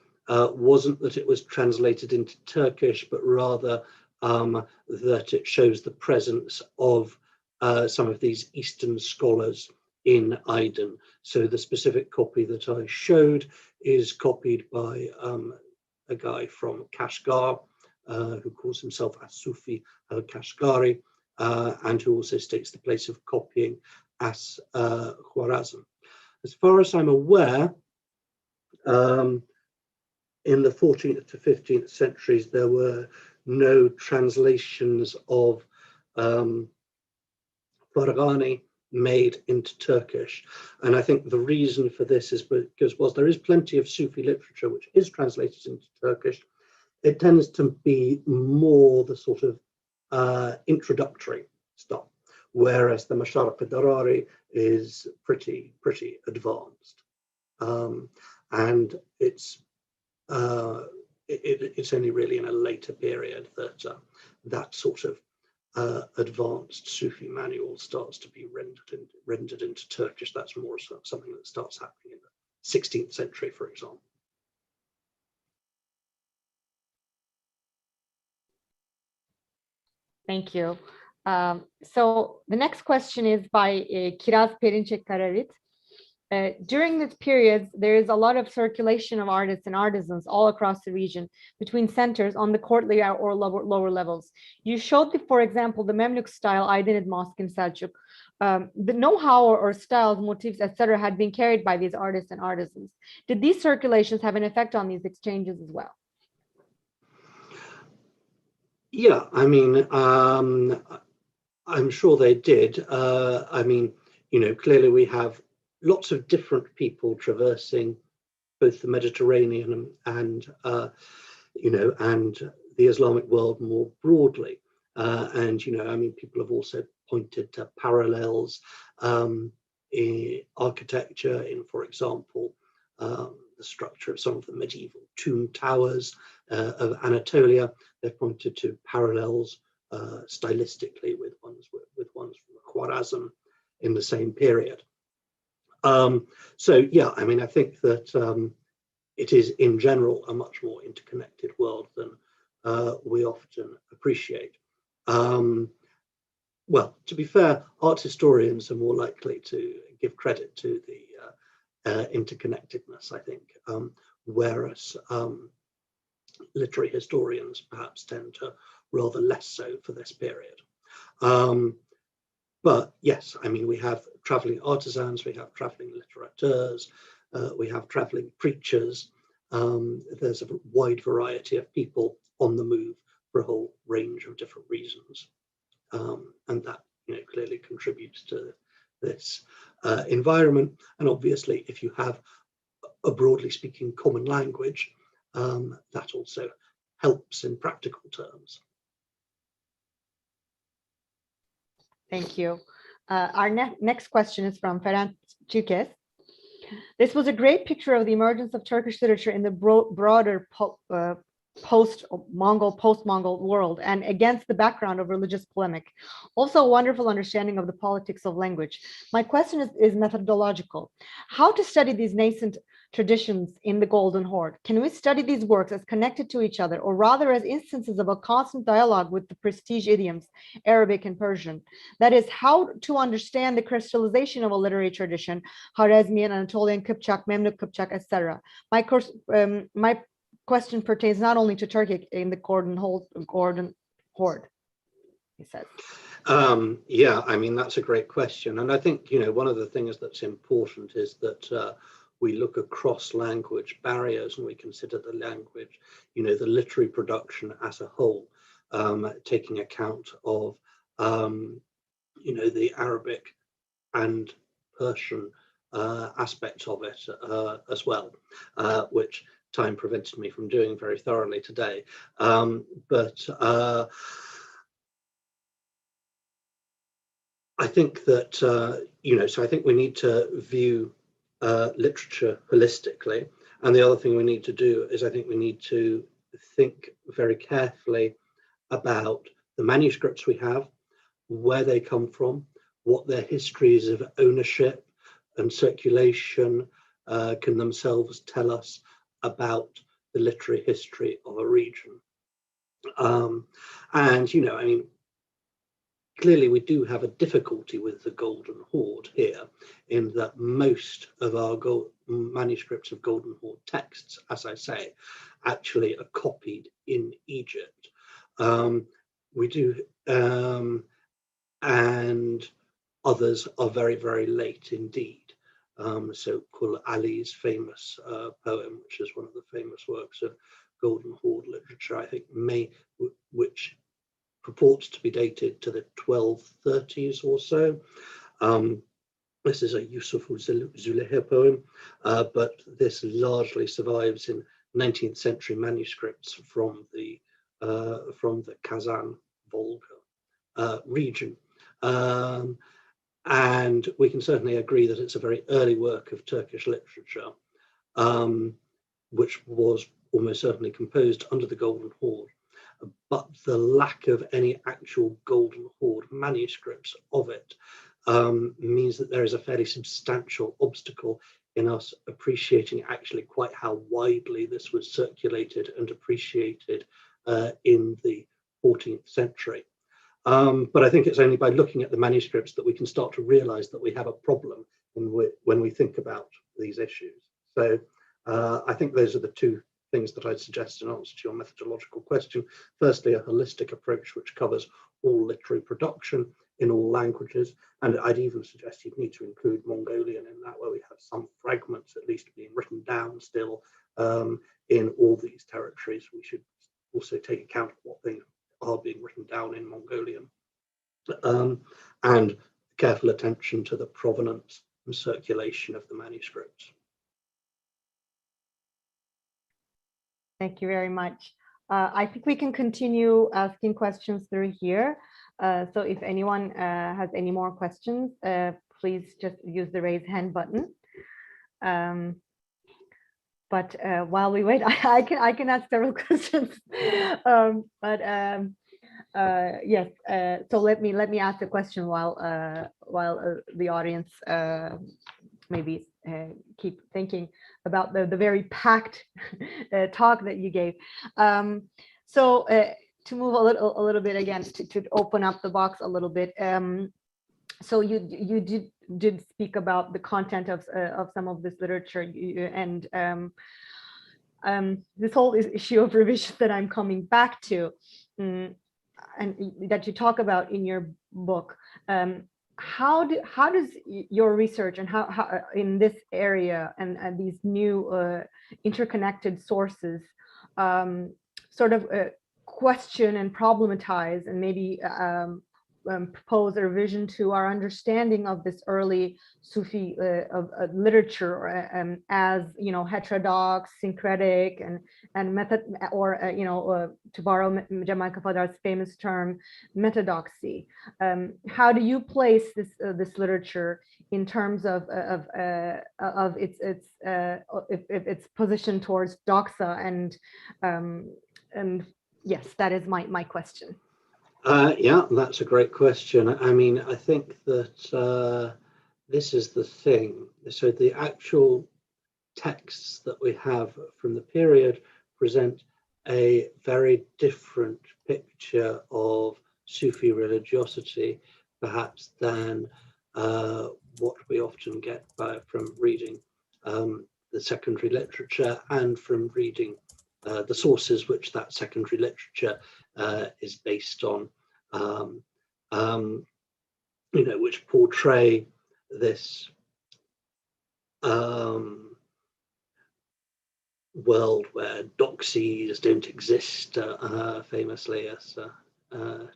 wasn't that it was translated into Turkish, but rather that it shows the presence of some of these Eastern scholars in Aydın. So the specific copy that I showed is copied by a guy from Kashgar who calls himself As-Sufi al-Kashgari, and who also states the place of copying as Khwarazm. As far as I'm aware, in the 14th to 15th centuries, there were no translations of Farghani made into Turkish. And I think the reason for this is because whilst there is plenty of Sufi literature which is translated into Turkish, it tends to be more the sort of introductory stuff, whereas the Masharik al-Darari is pretty advanced, and it's only really in a later period that that sort of advanced Sufi manual starts to be rendered into Turkish. That's more something that starts happening in the 16th century, for example. Thank you. So the next question is by Kiraz Perinçek Kararit. During this period, there is a lot of circulation of artists and artisans all across the region between centers on the courtly or lower levels. You showed, for example, the Mamluk style Aydınid Mosque in Selçuk. The know-how or styles, motifs, etc., had been carried by these artists and artisans. Did these circulations have an effect on these exchanges as well? Yeah, I mean, I'm sure they did. I mean, you know, clearly we have lots of different people traversing both the Mediterranean and, you know, and the Islamic world more broadly. And, you know, I mean, people have also pointed to parallels in architecture in, for example, the structure of some of the medieval tomb towers of Anatolia. They've pointed to parallels stylistically with ones from Khwarazm in the same period. So yeah, I mean, I think that it is in general a much more interconnected world than we often appreciate. Well, to be fair, art historians are more likely to give credit to the interconnectedness, I think, whereas literary historians perhaps tend to rather less so for this period. But yes, I mean, we have traveling artisans, we have traveling littérateurs, we have traveling preachers. There's a wide variety of people on the move for a whole range of different reasons. And that, you know, clearly contributes to this environment. And obviously, if you have a broadly speaking common language, that also helps in practical terms. Thank you. Our next question is from Ferhan Çükes. This was a great picture of the emergence of Turkish literature in the broader post-Mongol world and against the background of religious polemic. Also a wonderful understanding of the politics of language. My question is methodological. How to study these nascent traditions in the Golden Horde? Can we study these works as connected to each other, or rather as instances of a constant dialogue with the prestige idioms, Arabic and Persian? That is, how to understand the crystallization of a literary tradition, Khwarezmian, Anatolian, Kipchak, Mamluk, Kipchak, etc. My question pertains not only to Turkey in the Golden Horde, he says. Yeah, I mean, that's a great question. And I think, you know, one of the things that's important is that we look across language barriers and we consider the language, you know, the literary production as a whole, taking account of, you know, the Arabic and Persian aspects of it as well, which time prevented me from doing very thoroughly today. I think that, so I think we need to view literature holistically. And the other thing we need to do is I think we need to think very carefully about the manuscripts we have, where they come from, what their histories of ownership and circulation can themselves tell us about the literary history of a region. Clearly we do have a difficulty with the Golden Horde here, in that most of our manuscripts of Golden Horde texts, as I say, actually are copied in Egypt. We do, and others are very, very late indeed. So Kul Ali's famous poem, which is one of the famous works of Golden Horde literature, I think, which purports to be dated to the 1230s or so. This is a Yusuf Zuleha poem, but this largely survives in 19th century manuscripts from the Kazan Volga region. And we can certainly agree that it's a very early work of Turkish literature, which was almost certainly composed under the Golden Horde. But the lack of any actual Golden Horde manuscripts of it means that there is a fairly substantial obstacle in us appreciating actually quite how widely this was circulated and appreciated in the 14th century. But I think it's only by looking at the manuscripts that we can start to realize that we have a problem when we think about these issues. So I think those are the two things that I'd suggest in answer to your methodological question. Firstly, a holistic approach which covers all literary production in all languages, and I'd even suggest you'd need to include Mongolian in that, where we have some fragments at least being written down still in all these territories. We should also take account of what things are being written down in Mongolian, and careful attention to the provenance and circulation of the manuscripts. Thank you very much. I think we can continue asking questions through here. So if anyone has any more questions, please just use the raise hand button. But while we wait, I can ask several questions. Yes. So let me ask a question while the audience maybe keep thinking about the very packed talk that you gave. So to move a little bit again, to open up the box a little bit. So you did speak about the content of some of this literature, and this whole issue of revision that I'm coming back to, and that you talk about in your book. How does your research and how in this area and these new interconnected sources sort of question and problematize and maybe propose a revision to our understanding of this early Sufi literature as, you know, heterodox, syncretic, and method, or to borrow Jamal Kafadar's famous term, metadoxy. How do you place this literature in terms of its position towards doxa, and yes, that is my question. Yeah, that's a great question. I mean, I think that this is the thing. So the actual texts that we have from the period present a very different picture of Sufi religiosity, perhaps, than what we often get from reading the secondary literature and from reading the sources which that secondary literature is based on, which portray this world where doxies don't exist, famously, as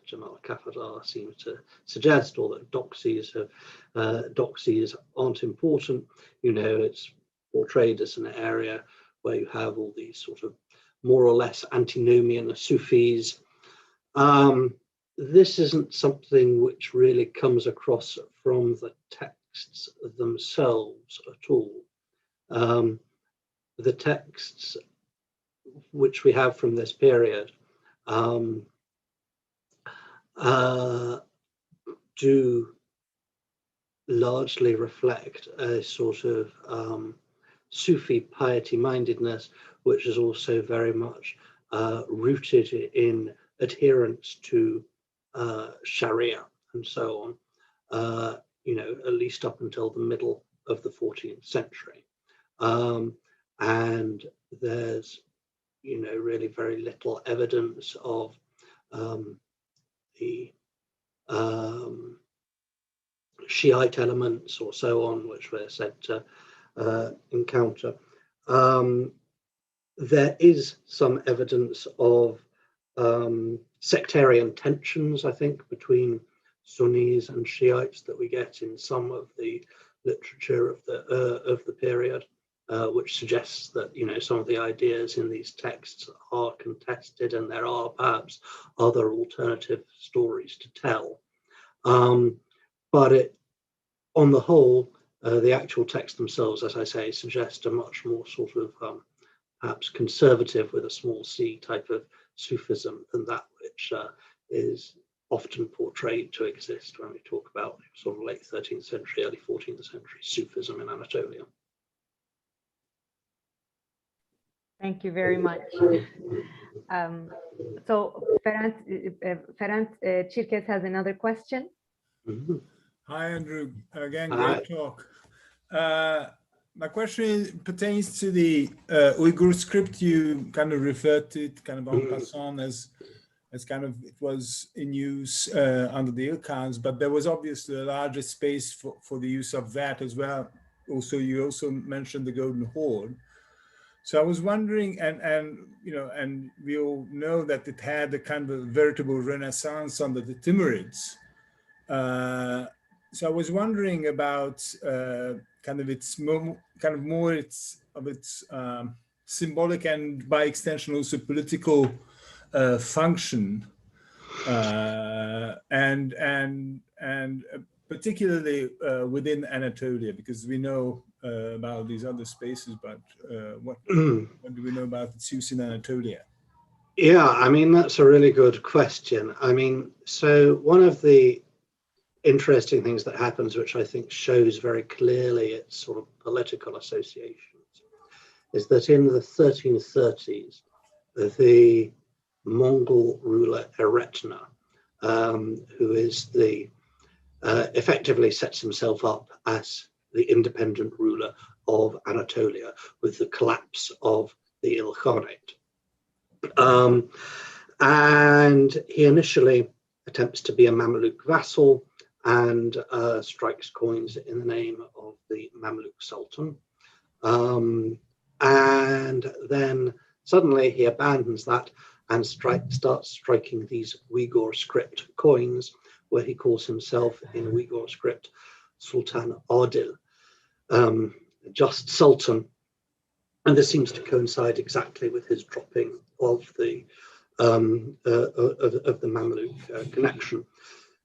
Jamal Kafadar seems to suggest, or that doxies aren't important. You know, it's portrayed as an area where you have all these sort of more or less antinomian Sufis. This isn't something which really comes across from the texts themselves at all. The texts which we have from this period do largely reflect a sort of Sufi piety-mindedness, which is also very much rooted in adherence to Sharia and so on, you know, at least up until the middle of the 14th century. And there's, you know, really very little evidence of the Shiite elements or so on, which we're said to encounter. There is some evidence of sectarian tensions, I think, between Sunnis and Shiites that we get in some of the literature of the period, which suggests that, you know, some of the ideas in these texts are contested, and there are perhaps other alternative stories to tell. But on the whole, the actual texts themselves, as I say, suggest a much more sort of perhaps conservative with a small c type of Sufism than that which is often portrayed to exist when we talk about sort of late 13th century, early 14th century Sufism in Anatolia. Thank you very much. So Ferenc Çirkes has another question. Mm-hmm. Hi, Andrew. Again, Hi. great talk. My question pertains to the Uyghur script. You kind of referred to it kind of en passant as kind of, it was in use under the Ilkhans, but there was obviously a larger space for the use of that as well. Also, you also mentioned the Golden Horde. So I was wondering, and you know, and we all know that it had a kind of a veritable renaissance under the Timurids. So I was wondering about kind of its symbolic and by extension also political function, and particularly within Anatolia, because we know about these other spaces, but what do we know about its use in Anatolia? Yeah, I mean, that's a really good question. I mean, so one of the interesting things that happens, which I think shows very clearly its sort of political associations, is that in the 1330s, the Mongol ruler Eretna, who is the effectively sets himself up as the independent ruler of Anatolia with the collapse of the Ilkhanate. And he initially attempts to be a Mamluk vassal and strikes coins in the name of the Mamluk Sultan. And then suddenly he abandons that and starts striking these Uyghur script coins, where he calls himself in Uyghur script Sultan Adil, just Sultan. And this seems to coincide exactly with his dropping of the Mamluk connection.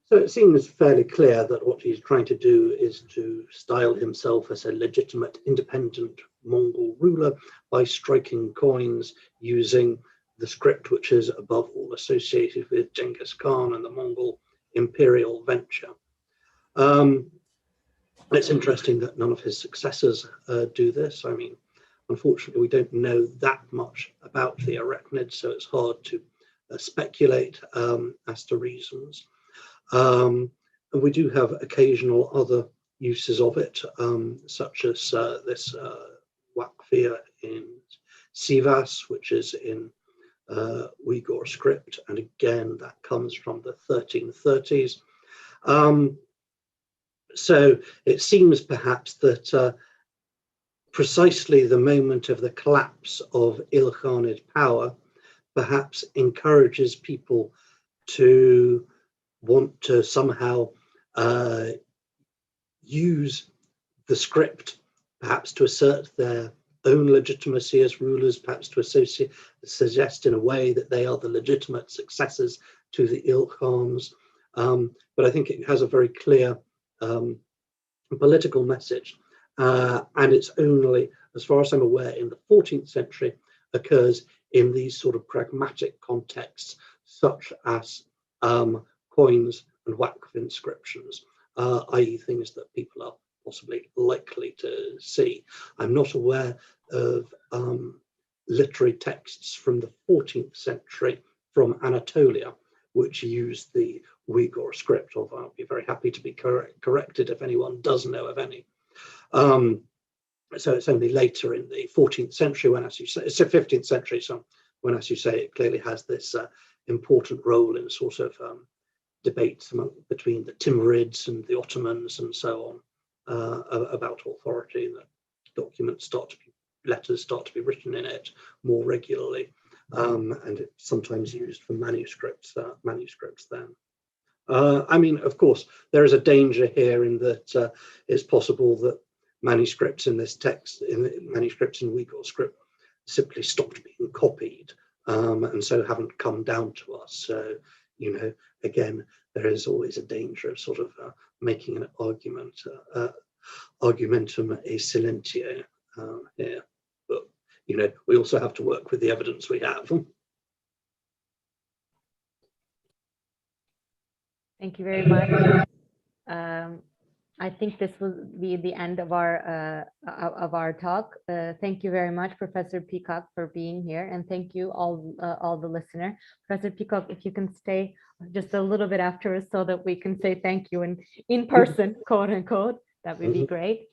So it seems fairly clear that what he's trying to do is to style himself as a legitimate independent Mongol ruler by striking coins using the script which is above all associated with Genghis Khan and the Mongol imperial venture. It's interesting that none of his successors do this. I mean, unfortunately, we don't know that much about the Arachnids, so it's hard to speculate as to reasons. And we do have occasional other uses of it, such as this Wakfia in Sivas, which is in Uyghur script, and again that comes from the 1330s. So it seems perhaps that precisely the moment of the collapse of Ilkhanid power perhaps encourages people to want to somehow use the script, perhaps to assert their own legitimacy as rulers, perhaps to suggest in a way that they are the legitimate successors to the Ilkhans. But I think it has a very clear political message. And it's only, as far as I'm aware, in the 14th century occurs in these sort of pragmatic contexts, such as coins and waqf inscriptions, i.e. things that people are possibly likely to see. I'm not aware of literary texts from the 14th century from Anatolia which used the Uyghur script, although I'll be very happy to be corrected if anyone does know of any. So it's only later in the 14th century when, as you say, it's the 15th century, so when, as you say, it clearly has this important role in sort of debates between the Timurids and the Ottomans and so on about authority, and the documents letters start to be written in it more regularly, and it's sometimes used for manuscripts then. I mean, of course, there is a danger here in that it's possible that manuscripts in this text, manuscripts in Uyghur script, simply stopped being copied, and so haven't come down to us. So, you know, again, there is always a danger of sort of making an argument, argumentum e silentio here. But, you know, we also have to work with the evidence we have. Thank you very much. I think this will be the end of our talk. Thank you very much, Professor Peacock, for being here, and thank you all the listener. Professor Peacock, if you can stay just a little bit afterwards so that we can say thank you in person, quote unquote, that would be great.